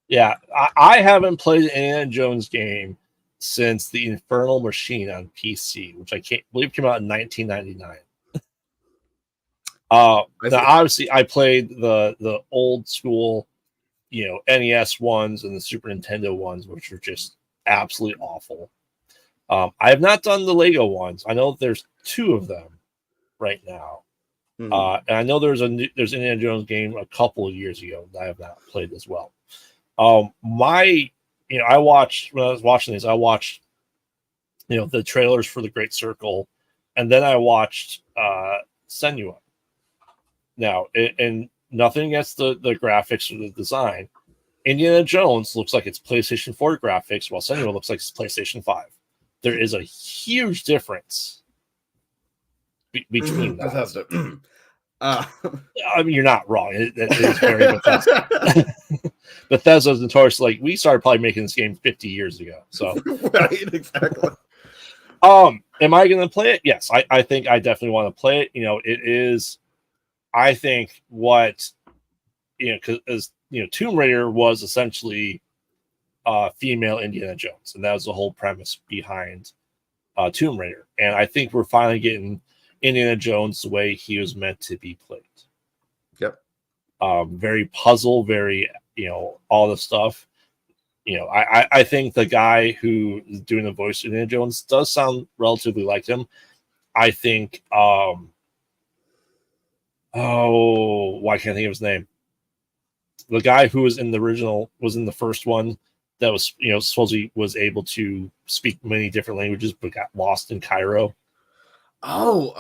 Yeah, I haven't played an Indiana Jones game since the Infernal Machine on PC, which I can't believe came out in 1999. Now obviously I played the old school, NES ones and the Super Nintendo ones, which are just absolutely awful. I have not done the Lego ones. I know there's 2 of them right now. Mm-hmm. And I know there's Indiana Jones game a couple of years ago that I have not played as well. I watched, when I was watching this, I watched, the trailers for The Great Circle, and then I watched Senua. Now, and nothing against the graphics or the design, Indiana Jones looks like it's PlayStation 4 graphics, while Senua looks like it's PlayStation 5. There is a huge difference between that. Bethesda. I mean, you're not wrong. It is very Bethesda. Bethesda's notorious. Like, we started probably making this game 50 years ago. So, right, exactly. Am I going to play it? Yes, I think I definitely want to play it. It is, I think, what, because, Tomb Raider was essentially female Indiana Jones. And that was the whole premise behind Tomb Raider. And I think we're finally getting Indiana Jones the way he was meant to be played. Yep. Very puzzle, very, all the stuff. I think the guy who is doing the voice of Indiana Jones does sound relatively like him. I think, why can't I think of his name? The guy who was in the original, was in the first one, that was, supposedly was able to speak many different languages, but got lost in Cairo. Oh,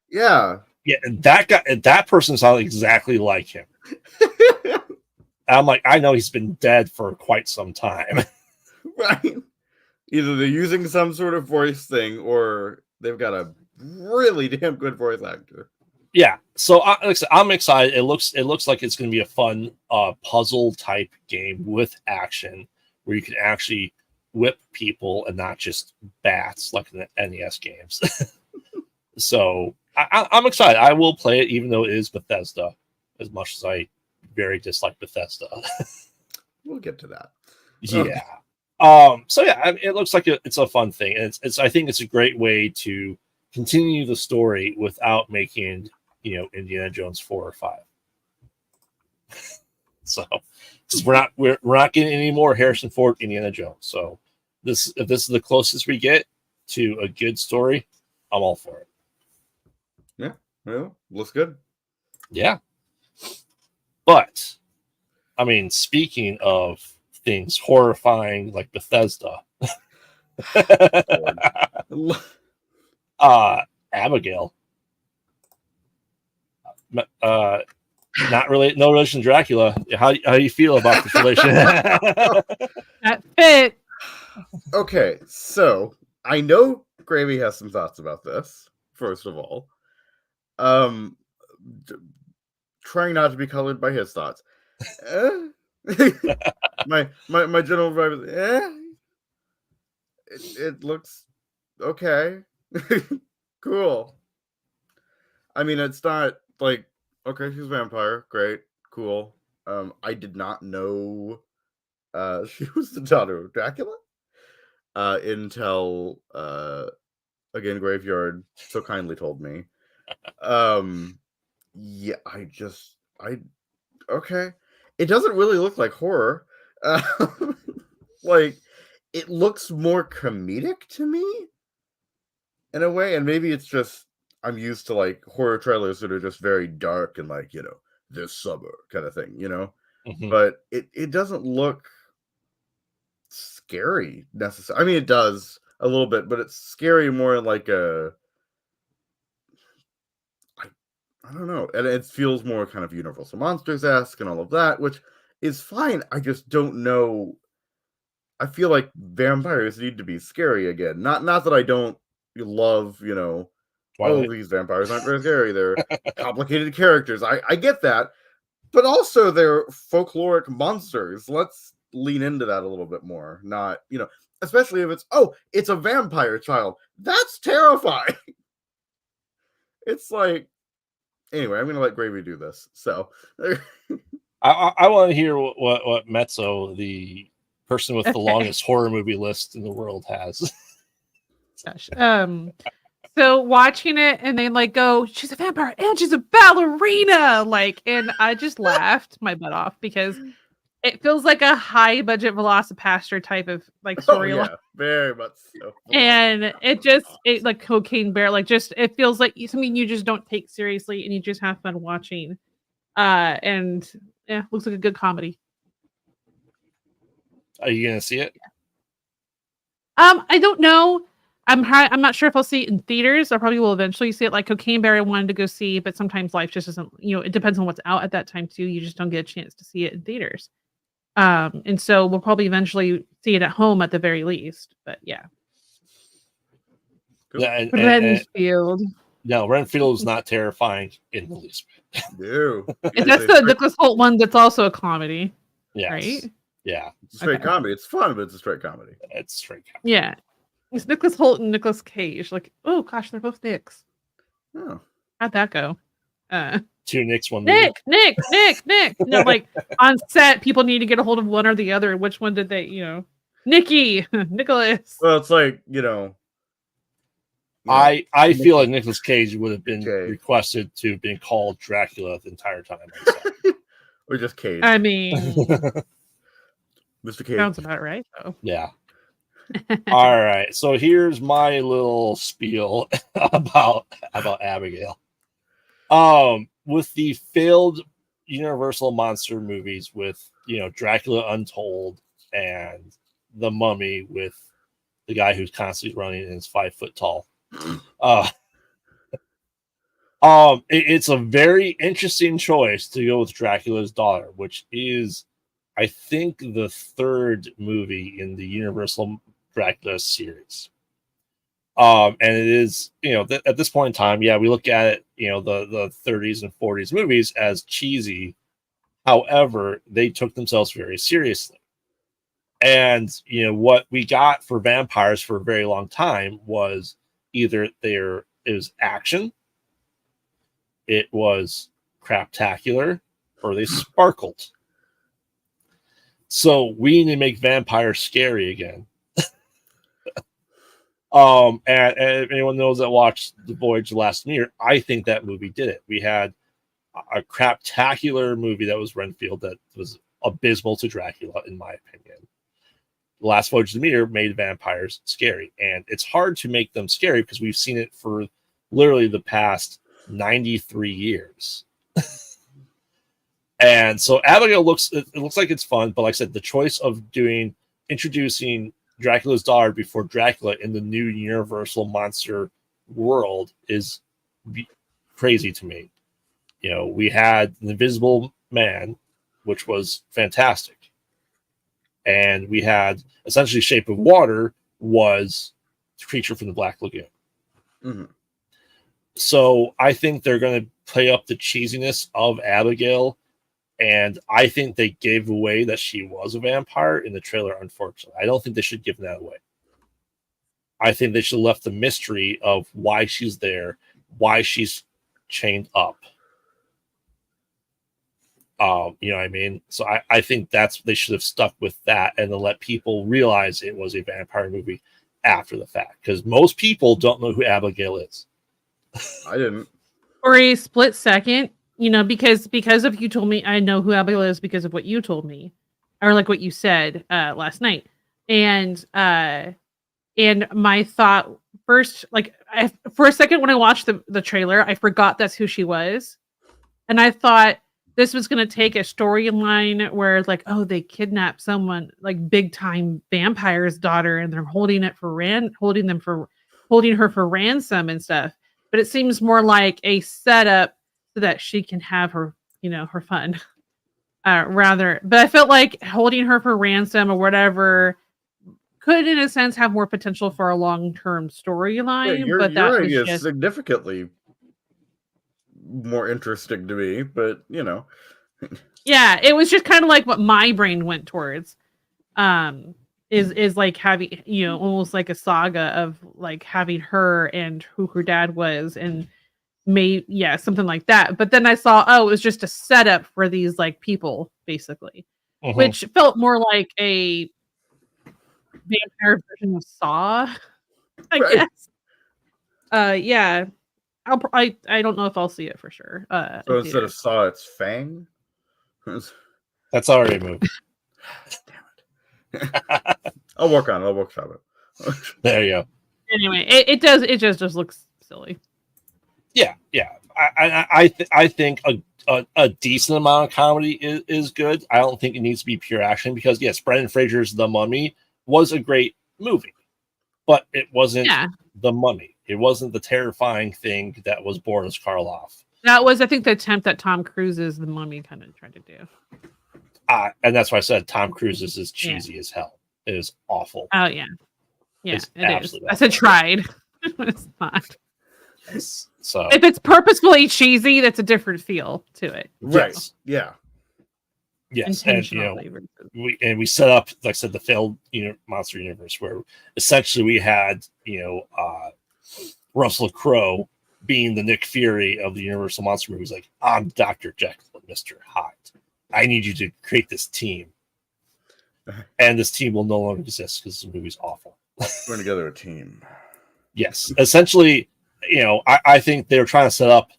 yeah. Yeah, and that person sounded exactly like him. I'm like, I know he's been dead for quite some time. Right. Either they're using some sort of voice thing, or they've got a really damn good voice actor. Yeah, so I'm excited. It looks like it's going to be a fun puzzle type game with action, where you can actually whip people and not just bats like in the NES games. So I'm excited. I will play it, even though it is Bethesda, as much as I very dislike Bethesda. We'll get to that. Yeah. So yeah, I mean, it looks like it's a fun thing, and it's I think it's a great way to continue the story without making Indiana Jones 4 or 5. So we're not getting any more Harrison Ford Indiana Jones. So if this is the closest we get to a good story, I'm all for it. Yeah, well, looks good. Yeah. But I mean, speaking of things horrifying like Bethesda, Abigail, not really, no relation to Dracula. How you feel about this relation? That fit. Okay, so I know Gravy has some thoughts about this. First of all, trying not to be colored by his thoughts. my general vibe is, it looks okay. Cool. I mean, it's not like, okay, she's a vampire, great, cool. I did not know she was the daughter of Dracula until again, Graveyard so kindly told me. Yeah, okay. It doesn't really look like horror. Like, it looks more comedic to me in a way, and maybe it's just I'm used to like horror trailers that are just very dark and like, this summer kind of thing, Mhm. But it doesn't look scary necessarily. I mean, it does a little bit, but it's scary more in like I don't know, and it feels more kind of Universal Monsters-esque and all of that, which is fine. I just don't know. I feel like vampires need to be scary again. Not that I don't love, Twilight. these vampires aren't very scary. They're complicated characters. I get that, but also they're folkloric monsters. Let's lean into that a little bit more. Not, especially if it's a vampire child. That's terrifying. It's like, anyway, I'm gonna let Gravy do this. So, I want to hear what Mezzo, the person with the longest horror movie list in the world, has. Gosh. So watching it and they like go, she's a vampire and she's a ballerina, like, and I just laughed my butt off because it feels like a high budget Velocipaster type of like storyline. yeah, very much so. And it like Cocaine Bear, like just it feels like something you just don't take seriously and you just have fun watching. And yeah, looks like a good comedy. Are you gonna see it? I don't know. I'm not sure if I'll see it in theaters. I probably will eventually see it. Like Cocaine Bear, I wanted to go see, but sometimes life just doesn't. It depends on what's out at that time too. You just don't get a chance to see it in theaters. And so we'll probably eventually see it at home at the very least. But yeah, Cool. Yeah, Renfield. No, Renfield is not terrifying in the least bit. No, That's the Nicholas Hoult one. That's also a comedy. Yes. Right? Yeah. It's a straight comedy. It's fun, but it's a straight comedy. It's straight comedy. Yeah. It's Nicholas Hoult and Nicolas Cage. Like, oh gosh, they're both Nicks. Oh. How'd that go? Two Nicks, one Nick. No, like on set, people need to get a hold of one or the other. Which one did they, Nikki, Nicholas. Well, it's like, I feel like Nicolas Cage would have been requested to have been called Dracula the entire time. Or just Cage. I mean, Mr. Cage. sounds about right, though. Yeah. All right. So here's my little spiel about Abigail. With the failed Universal monster movies with, Dracula Untold and The Mummy with the guy who's constantly running and is 5 foot tall. It's a very interesting choice to go with Dracula's Daughter, which is, I think, the third movie in the Universal Dracula series. And it is, at this point in time, yeah, we look at it, the 30s and 40s movies as cheesy. However, they took themselves very seriously. And, what we got for vampires for a very long time was either it was action, it was craptacular, or they sparkled. So we need to make vampires scary again. And if anyone knows that watched The Voyage of the Last Mirror, I think that movie did it. We had a craptacular movie that was Renfield that was abysmal to Dracula, in my opinion. The Last Voyage of the Mirror made vampires scary, and it's hard to make them scary because we've seen it for literally the past 93 years. And so Abigail looks like it's fun, but like I said, the choice of introducing Dracula's Daughter before Dracula in the new Universal monster world is crazy to me. We had The Invisible Man, which was fantastic. And we had essentially Shape of Water was Creature from the Black Lagoon. Mm-hmm. So I think they're going to play up the cheesiness of Abigail. And I think they gave away that she was a vampire in the trailer, unfortunately. I don't think they should give that away. I think they should have left the mystery of why she's there, why she's chained up. You know what I mean? So I think they should have stuck with that and then let people realize it was a vampire movie after the fact. Because most people don't know who Abigail is. I didn't. For a split second, because of you told me, I know who Abigail is because of what you told me, or like what you said last night, and my thought first, like for a second when I watched the trailer, I forgot that's who she was, and I thought this was going to take a storyline where like, oh, they kidnapped someone like big time vampire's daughter, and they're holding her for ransom and stuff. But it seems more like a setup so that she can have her, her fun. But I felt like holding her for ransom or whatever could, in a sense, have more potential for a long-term storyline. Your but that was idea is just significantly more interesting to me, but yeah, it was just kind of like what my brain went towards. Is like having almost like a saga of like having her and who her dad was and something like that. But then I saw, it was just a setup for these like people basically, which felt more like a vampire version of Saw, I guess. Yeah, I don't know if I'll see it for sure. So instead of Saw, it's Fang. That's already a movie. Damn it! I'll work on it. I'll workshop it. There you go. Anyway, it does. It just looks silly. Yeah. I think a decent amount of comedy is good. I don't think it needs to be pure action because yes, Brendan Fraser's The Mummy was a great movie, but it wasn't The Mummy. It wasn't the terrifying thing that was Boris Karloff. That was, I think, the attempt that Tom Cruise's The Mummy kind of tried to do. And that's why I said Tom Cruise's is cheesy as hell. It is awful. Oh yeah, it's it is. I said tried. It's not. Yes. So if it's purposefully cheesy, that's a different feel to it. Right? Yes. Yeah. Yes, and we set up, like I said, the failed monster universe where essentially we had Russell Crowe being the Nick Fury of the Universal Monster movies. Like, I'm Dr. Jekyll and Mr. Hyde. I need you to create this team, and this team will no longer exist because the movie's awful. Putting together a team. Yes, essentially, I think they're trying to set up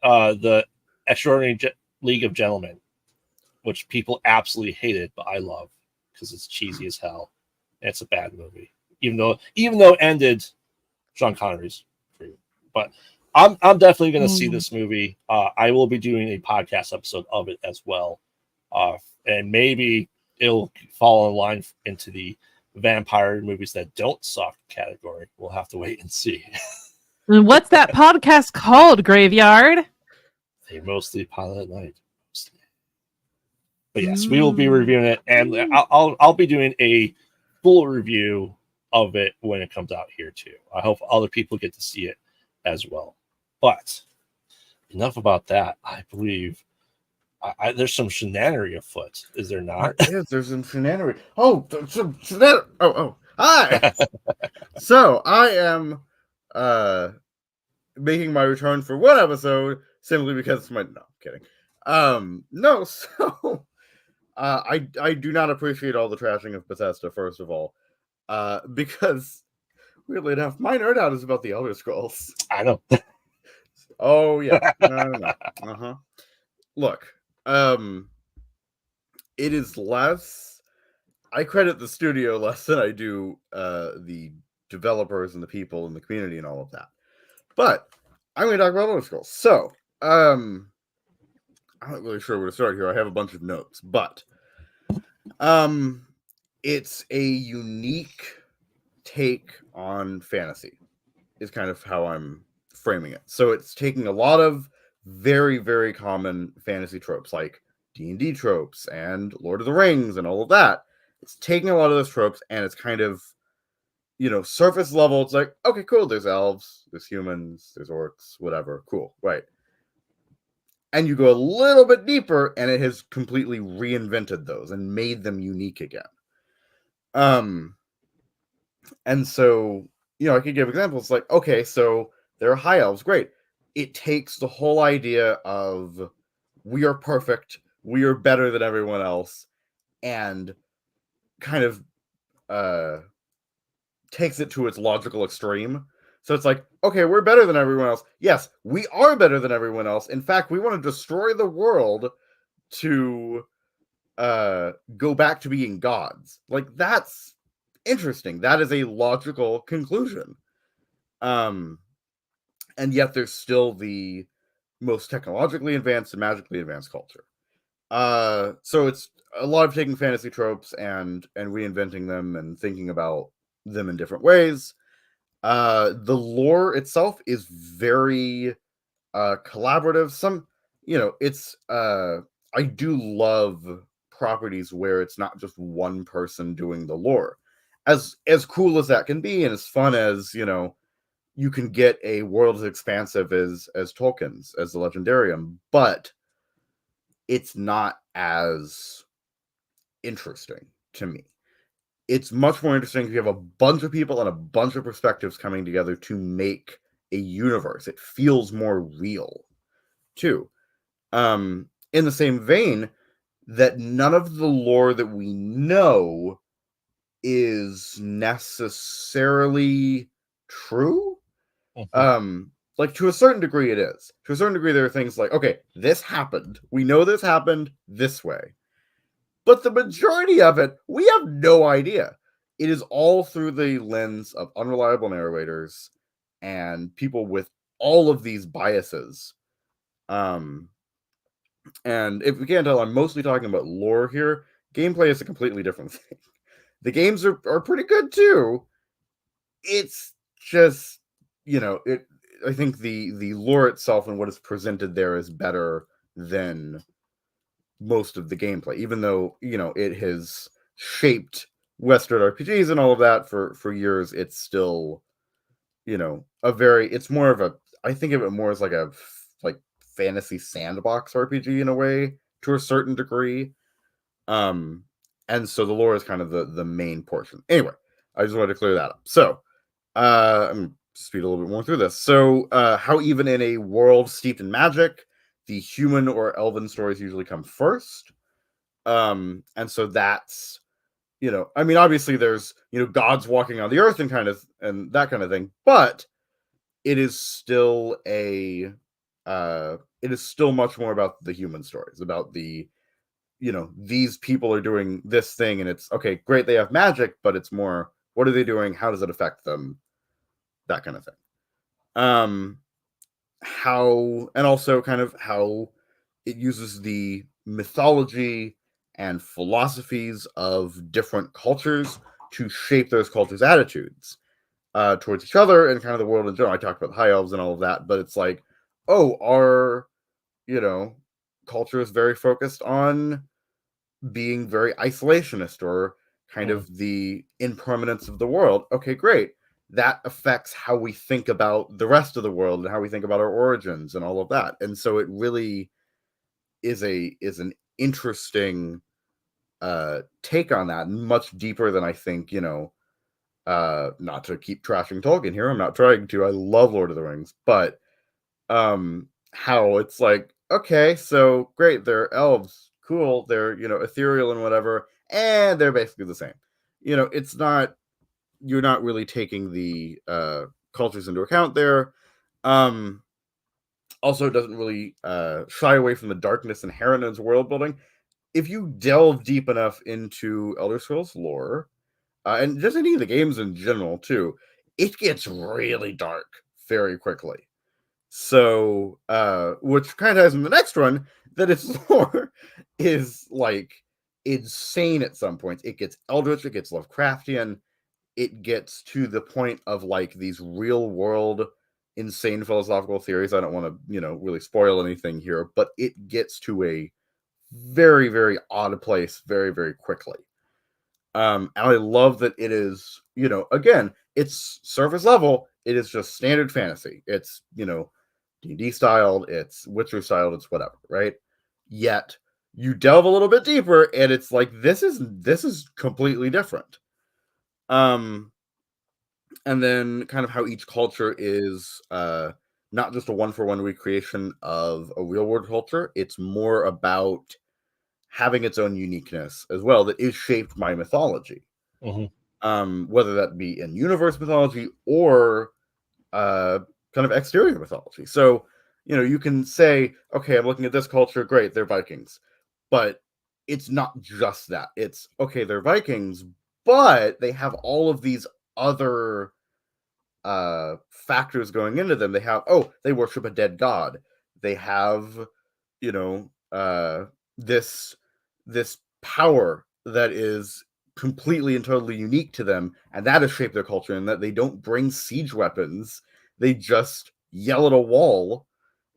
the Extraordinary League of Gentlemen, which people absolutely hated, but I love because it's cheesy as hell. And it's a bad movie, even though it ended Sean Connery's career. But I'm definitely going to see this movie. I will be doing a podcast episode of it as well, and maybe it'll fall in line into the vampire movies that don't suck category. We'll have to wait and see. And what's that podcast called, Graveyard? They mostly pilot at night. But yes, we will be reviewing it, and I'll be doing a full review of it when it comes out here too. I hope other people get to see it as well. But enough about that. I believe there's some shenanigan afoot. Is there not? Yes, there's some shenanigan. Oh, some shenanigan. Oh, hi. So I am making my return for one episode simply because no, I'm kidding. No, so I do not appreciate all the trashing of Bethesda, first of all. Because weirdly enough, my nerd out is about the Elder Scrolls. I know. Oh yeah. No. Look, it is less. I credit the studio less than I do the developers and the people in the community and all of that. But I'm going to talk about Elder Scrolls. So, I'm not really sure where to start here. I have a bunch of notes, but it's a unique take on fantasy is kind of how I'm framing it. So it's taking a lot of very, very common fantasy tropes like D&D tropes and Lord of the Rings and all of that. It's taking a lot of those tropes and it's kind of, surface level. It's like, okay, cool. There's elves, there's humans, there's orcs, whatever. Cool. Right. And you go a little bit deeper and it has completely reinvented those and made them unique again. And so, I could give examples like, okay, so there are high elves. Great. It takes the whole idea of we are perfect. We are better than everyone else. And kind of takes it to its logical extreme. So it's like, okay, we're better than everyone else. Yes, we are better than everyone else. In fact, we want to destroy the world to go back to being gods. Like, that's interesting. That is a logical conclusion. And yet there's still the most technologically advanced and magically advanced culture. So it's a lot of taking fantasy tropes and reinventing them and thinking about them in different ways. The lore itself is very collaborative. It's I do love properties where it's not just one person doing the lore. As cool as that can be, and as fun as, you can get a world as expansive as Tolkien's, as the Legendarium, but it's not as interesting to me. It's much more interesting if you have a bunch of people and a bunch of perspectives coming together to make a universe. It feels more real, too. In the same vein, that none of the lore that we know is necessarily true. Like, to a certain degree it is. To a certain degree, there are things like, okay, this happened. We know this happened this way. But the majority of it, we have no idea. It is all through the lens of unreliable narrators and people with all of these biases. And if we can't tell, I'm mostly talking about lore here. Gameplay is a completely different thing. The games are pretty good too. It's just, I think the lore itself and what is presented there is better than most of the gameplay, even though, it has shaped Western RPGs and all of that for years. It's still, it's more of a, I think of it more as like a fantasy sandbox RPG in a way, to a certain degree. And so the lore is kind of the main portion. Anyway, I just wanted to clear that up. So, I'm going to speed a little bit more through this. So, how even in a world steeped in magic, the human or elven stories usually come first. And so that's, obviously there's, gods walking on the earth and that kind of thing, but it is still much more about the human stories, about the, these people are doing this thing, and it's, okay, great, they have magic, but it's more, what are they doing? How does it affect them? That kind of thing. And also kind of how it uses the mythology and philosophies of different cultures to shape those cultures' attitudes towards each other and kind of the world in general. I talked about the high elves and all of that, but it's like, oh, our, culture is very focused on being very isolationist or kind of the impermanence of the world. Okay, great. That affects how we think about the rest of the world and how we think about our origins and all of that. And so it really is an interesting take on that, much deeper than I think, not to keep trashing Tolkien here. I'm not trying to. I love Lord of the Rings, but how it's like, okay, so great, they're elves, cool, they're, ethereal and whatever, and they're basically the same. It's not, you're not really taking the cultures into account there. Also, it doesn't really shy away from the darkness inherent in its world building. If you delve deep enough into Elder Scrolls lore, and just any of the games in general too, it gets really dark very quickly. So, which kind of has in the next one, that its lore is like insane at some points. It gets eldritch, it gets Lovecraftian, it gets to the point of like these real world insane philosophical theories. I don't want to, really spoil anything here, but it gets to a very, very odd place very, very quickly. And I love that it is, again, it's surface level. It is just standard fantasy. It's, D&D styled, it's Witcher styled, it's whatever, right? Yet you delve a little bit deeper, and it's like, this is completely different. And then kind of how each culture is not just a one-for-one recreation of a real-world culture. It's more about having its own uniqueness as well that is shaped by mythology. Whether that be in universe mythology or kind of exterior mythology. So, you can say, okay, I'm looking at this culture, great, they're Vikings. But it's not just that. It's, okay, they're Vikings, but they have all of these other factors going into them. They have, they worship a dead god. They have, this power that is completely and totally unique to them, and that has shaped their culture, and that they don't bring siege weapons. They just yell at a wall,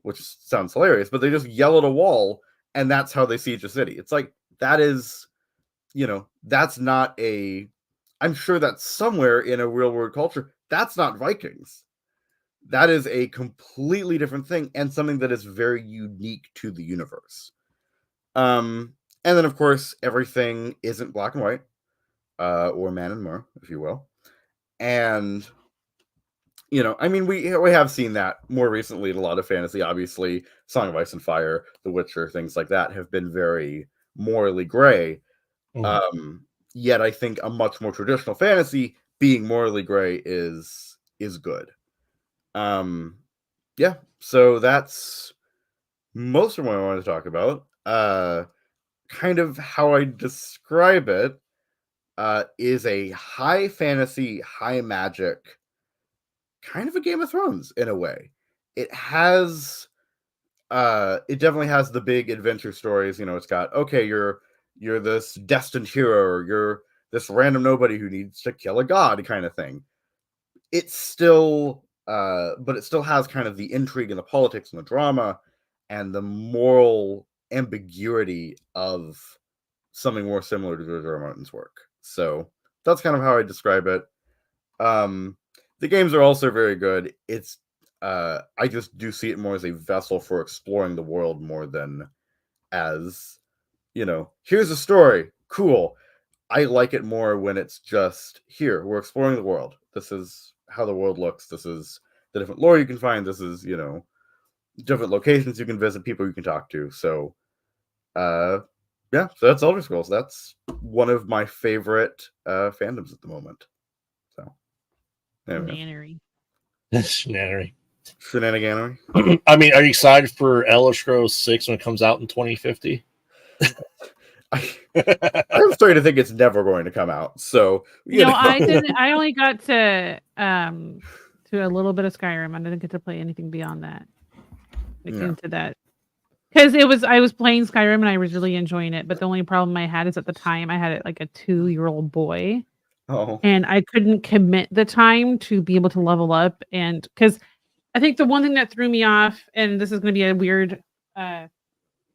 which sounds hilarious, but they just yell at a wall, and that's how they siege a city. It's like, that is, that's not I'm sure that's somewhere in a real world culture. That's not Vikings. That is a completely different thing, and something that is very unique to the universe. And then, of course, everything isn't black and white, or man and more, if you will. And, I mean, we have seen that more recently in a lot of fantasy. Obviously, Song of Ice and Fire, The Witcher, things like that have been very morally gray. Yet I think a much more traditional fantasy being morally gray is good. Yeah, so that's most of what I wanted to talk about. Kind of how I describe it is a high fantasy, high magic, kind of a Game of Thrones in a way. It has, it definitely has the big adventure stories. It's got, okay, you're this destined hero, or you're this random nobody who needs to kill a god kind of thing. It's still, but it still has kind of the intrigue and the politics and the drama and the moral ambiguity of something more similar to George R. R. Martin's work. So that's kind of how I describe it. The games are also very good. It's, I just do see it more as a vessel for exploring the world more than as, here's a story, cool. I like it more when it's just, here, we're exploring the world. This is how the world looks. This is the different lore you can find. This is, different locations you can visit, people you can talk to. So, yeah, so that's Elder Scrolls. That's one of my favorite fandoms at the moment. So, Shenanigan. Shenaniganery. I mean, are you excited for Elder Scrolls 6 when it comes out in 2050? I'm starting to think it's never going to come out. So I only got to a little bit of Skyrim. I didn't get to play anything beyond that. Into that, because I was playing Skyrim and I was really enjoying it. But the only problem I had is at the time I had like a 2-year-old boy, and I couldn't commit the time to be able to level up. And because I think the one thing that threw me off, and this is going to be a weird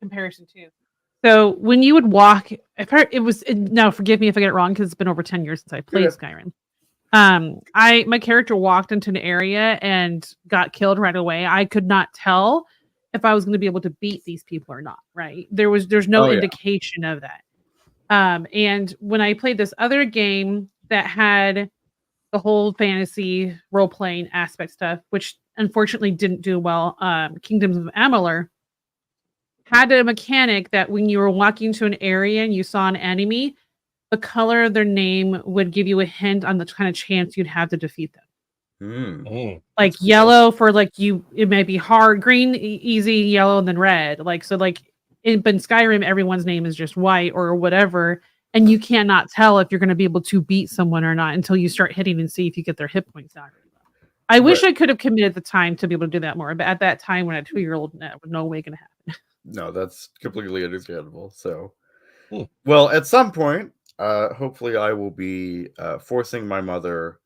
comparison too. So when you would walk, now forgive me if I get it wrong because it's been over 10 years since I played Skyrim. My character walked into an area and got killed right away. I could not tell if I was going to be able to beat these people or not. Right? There's no indication of that. And when I played this other game that had the whole fantasy role playing aspect stuff, which unfortunately didn't do well, Kingdoms of Amalur had a mechanic that when you were walking to an area and you saw an enemy, the color of their name would give you a hint on the kind of chance you'd have to defeat them. Like yellow for it may be hard, green, easy, yellow, and then red. But in Skyrim, everyone's name is just white or whatever, and you cannot tell if you're going to be able to beat someone or not until you start hitting and see if you get their hit points out. I wish I could have committed the time to be able to do that more, but at that time, when a 2-year-old, no way going to happen. No, that's completely understandable. So, well, at some point, hopefully I will be forcing my mother,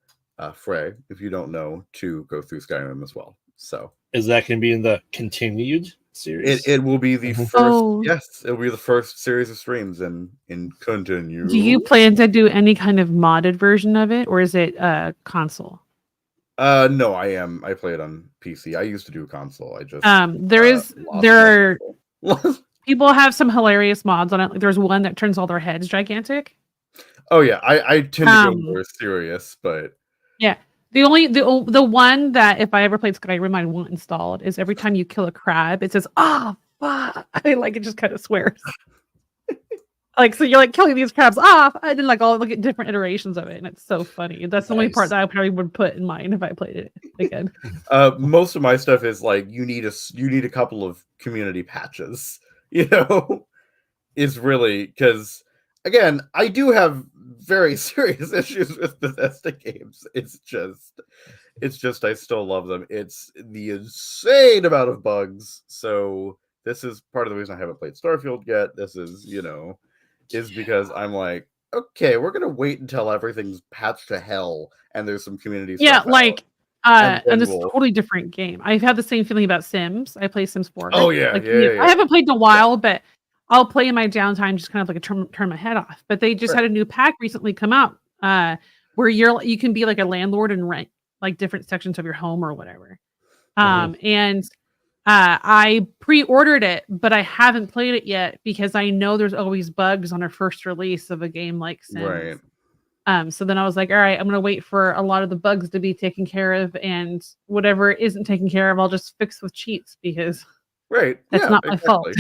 Fray, if you don't know, to go through Skyrim as well. So, is that going to be in the continued series? It will be the first. Yes, it will be the first series of streams in continue. Do you plan to do any kind of modded version of it, or is it console? No, I play it on PC. I used to do console. I just people have some hilarious mods on it. Like, there's one that turns all their heads gigantic. Oh yeah, I tend to go more serious, but yeah. The one that if I ever played Skyrim I want installed is every time you kill a crab, it says, "Oh, fuck." It just kind of swears. Like, so you're like killing these crabs off, and then like all look at different iterations of it, and it's so funny. That's the only part that I probably would put in mind if I played it again. Most of my stuff is like you need a couple of community patches, is really because again, I do have very serious issues with Bethesda games. It's just I still love them. It's the insane amount of bugs. So this is part of the reason I haven't played Starfield yet. This is, is because I'm like, okay, we're gonna wait until everything's patched to hell and there's some community stuff. Yeah, like and this is a totally different game. I've had the same feeling about Sims. I play Sims 4. Oh yeah, like, yeah. I haven't played in a while, but I'll play in my downtime, just kind of like turn my head off. But they just had a new pack recently come out, where you can be like a landlord and rent like different sections of your home or whatever. And I pre-ordered it, but I haven't played it yet because I know there's always bugs on a first release of a game like Sims. Right. So then I was like, all right, I'm going to wait for a lot of the bugs to be taken care of, and whatever isn't taken care of, I'll just fix with cheats because that's not my fault.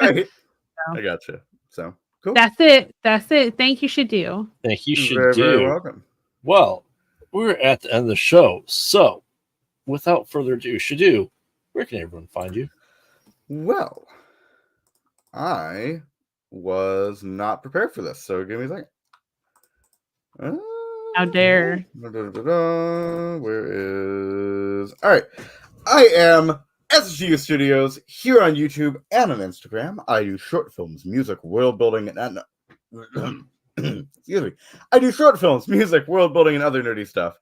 Right. So, I gotcha. So cool. That's it. Thank you, SHDU. Thank you, SHDU. Very, very welcome. Well, we're at the end of the show. So without further ado, SHDU, where can everyone find you? Well, I was not prepared for this, so give me a second. How dare. Where is... All right. I am SHDU Studios here on YouTube and on Instagram. I do short films, music, world building, and excuse me. I do short films, music, world building, and other nerdy stuff.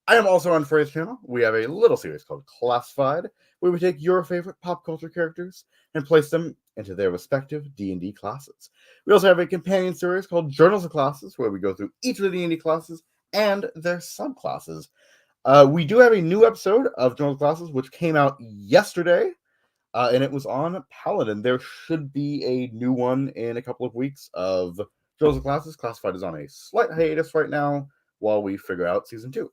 I am also on Fray's channel. We have a little series called Classified, where we take your favorite pop culture characters and place them into their respective D&D classes. We also have a companion series called Journals of Classes, where we go through each of the D&D classes and their subclasses. We do have a new episode of Journals of Classes, which came out yesterday, and it was on Paladin. There should be a new one in a couple of weeks of Journals of Classes. Classified is on a slight hiatus right now while we figure out Season 2.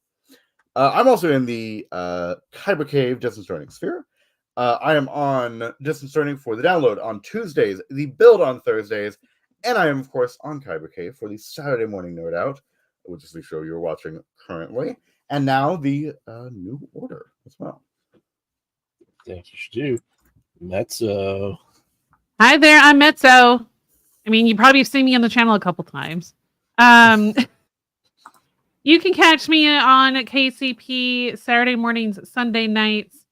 I'm also in the Kyber Cave Distance Learning Sphere. I am on Distance Learning for the download on Tuesdays, the build on Thursdays, and I am, of course, on Kyber Cave for the Saturday morning Nerd Out, which is the show you're watching currently, and now the New Order as well. Thank you, SHDU. Mezzo. Hi there, I'm Mezzo. I mean, you probably have seen me on the channel a couple times. You can catch me on KCP Saturday mornings, Sunday nights,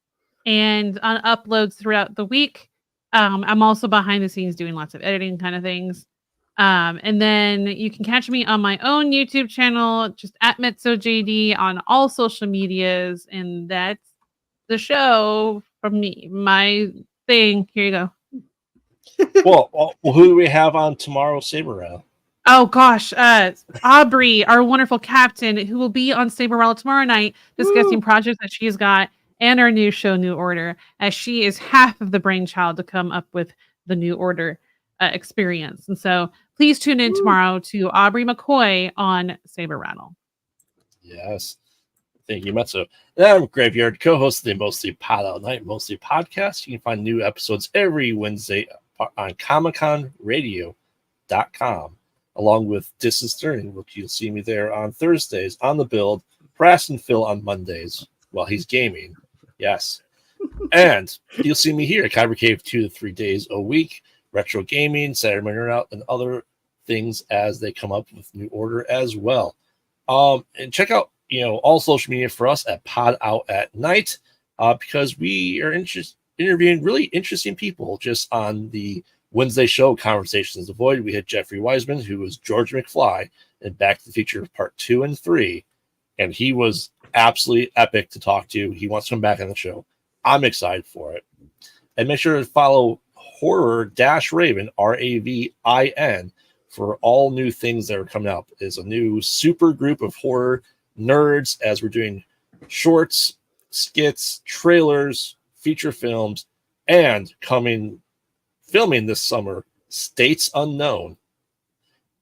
and on uploads throughout the week. I'm also behind the scenes doing lots of editing kind of things. And then you can catch me on my own YouTube channel, just at MetzoJD on all social medias. And that's the show from me. My thing. Here you go. Well, who do we have on tomorrow's Saber Rattle? Oh gosh, Aubrey, our wonderful captain, who will be on Saber Rattle tomorrow night discussing projects that she's got and our new show, New Order, as she is half of the brainchild to come up with the New Order experience. And so please tune in tomorrow to Aubrey McCoy on Saber Rattle. Yes. Thank you, Mezzo. And I'm Graveyard, co-host of the Mostly Pod Out Night Mostly podcast. You can find new episodes every Wednesday on ComicConRadio.com. along with Distance Learning, which you'll see me there on Thursdays on the build, Brass and Phil on Mondays while he's gaming. Yes. And you'll see me here at Kyber Cave 2 to 3 days a week, retro gaming, Saturday morning out, and other things as they come up with New Order as well. And check out all social media for us at Pod Out at Night, because we are interviewing really interesting people just on the Wednesday show, Conversations Avoid. We had Jeffrey Wiseman, who was George McFly in Back to the Future Part 2 and 3. And he was absolutely epic to talk to. He wants to come back on the show. I'm excited for it. And make sure to follow Horror-Raven, RAVIN, for all new things that are coming up. It's a new super group of horror nerds as we're doing shorts, skits, trailers, feature films, and filming this summer, States Unknown,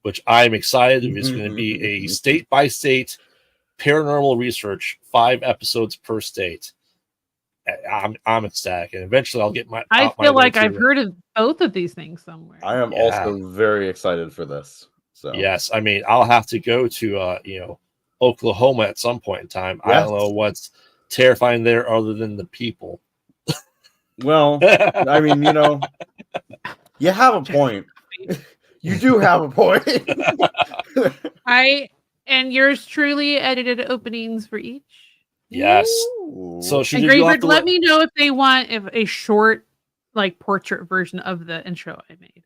which I'm excited. It's going to be a state-by-state paranormal research, 5 episodes per state. I'm ecstatic, and eventually I'll get my. I out my feel way like to- I've heard of both of these things somewhere. I am Yeah. also very excited for this. So Yes, I mean I'll have to go to Oklahoma at some point in time. I Yes. don't know what's terrifying there other than the people. Well, I mean, you have a point. You do have a point. And yours truly edited openings for each. Yes. Ooh. So And should you have Graybird, to let me know if they want a short, like portrait version of the intro I made.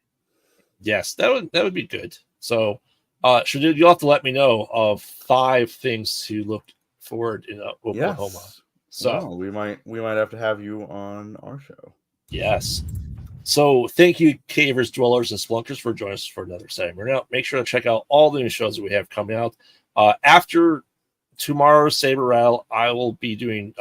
Yes, that would be good. So, you'll have to let me know of 5 things to look forward in Oklahoma. Yes. So Well, we might have to have you on our show. yes. So thank you, Cavers, Dwellers, and Splunkers for joining us for another segment. Now, make sure to check out all the new shows that we have coming out. After tomorrow's Saber Rattle, I'll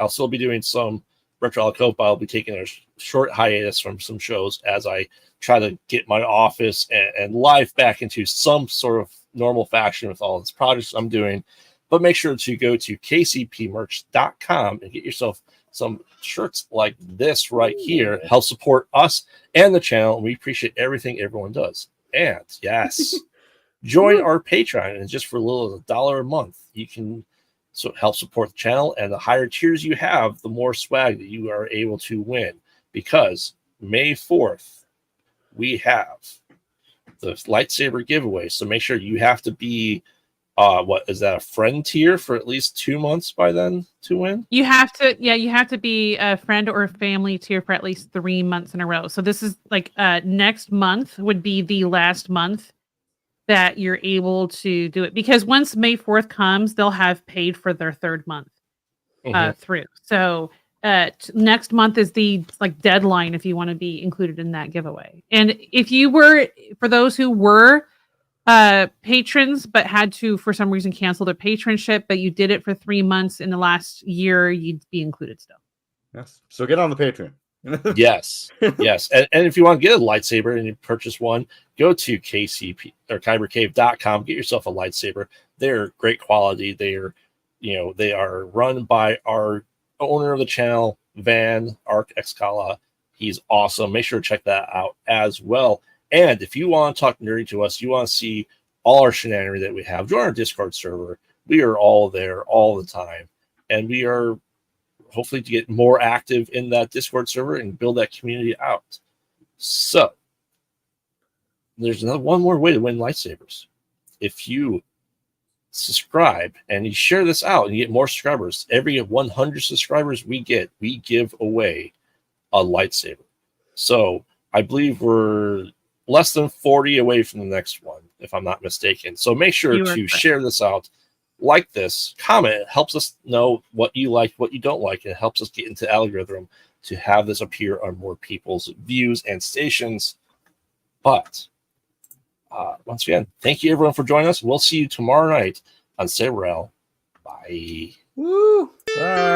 still be doing some Retro Alcove, but I'll be taking a short hiatus from some shows as I try to get my office and life back into some sort of normal fashion with all these projects I'm doing. But make sure to go to kcpmerch.com and get yourself some shirts like this right here. Help support us and the channel. We appreciate everything everyone does. And yes, join our Patreon. And just for a little as $1 a month, you can help support the channel. And the higher tiers you have, the more swag that you are able to win. Because May 4th, we have the lightsaber giveaway. So make sure you have to be what is that, a friend tier for at least 2 months by then to win? You have to be a friend or family tier for at least 3 months in a row. So this is like next month would be the last month that you're able to do it, because once May 4th comes, they'll have paid for their 3rd month through. So next month is the deadline if you want to be included in that giveaway. And if you were, for those who were patrons but had to for some reason cancel their patronship, but you did it for 3 months in the last year, you'd be included still. Yes. So get on the Patreon. Yes. And if you want to get a lightsaber and you purchase one, go to KCP or kybercave.com, get yourself a lightsaber. They're great quality. They are run by our owner of the channel, Van Arc Excala. He's awesome. Make sure to check that out as well. And if you want to talk nerdy to us, you want to see all our shenanigans that we have, join our Discord server. We are all there all the time. And we are hopefully to get more active in that Discord server and build that community out. So there's one more way to win lightsabers. If you subscribe and you share this out and you get more subscribers, every 100 subscribers we give away a lightsaber. So I believe we're less than 40 away from the next one, if I'm not mistaken. So make sure to share this out, like this, comment. It helps us know what you like, what you don't like, and it helps us get into the algorithm to have this appear on more people's views and stations. But once again, thank you everyone for joining us. We'll see you tomorrow night on Saber Rattle. Bye. Woo! Bye.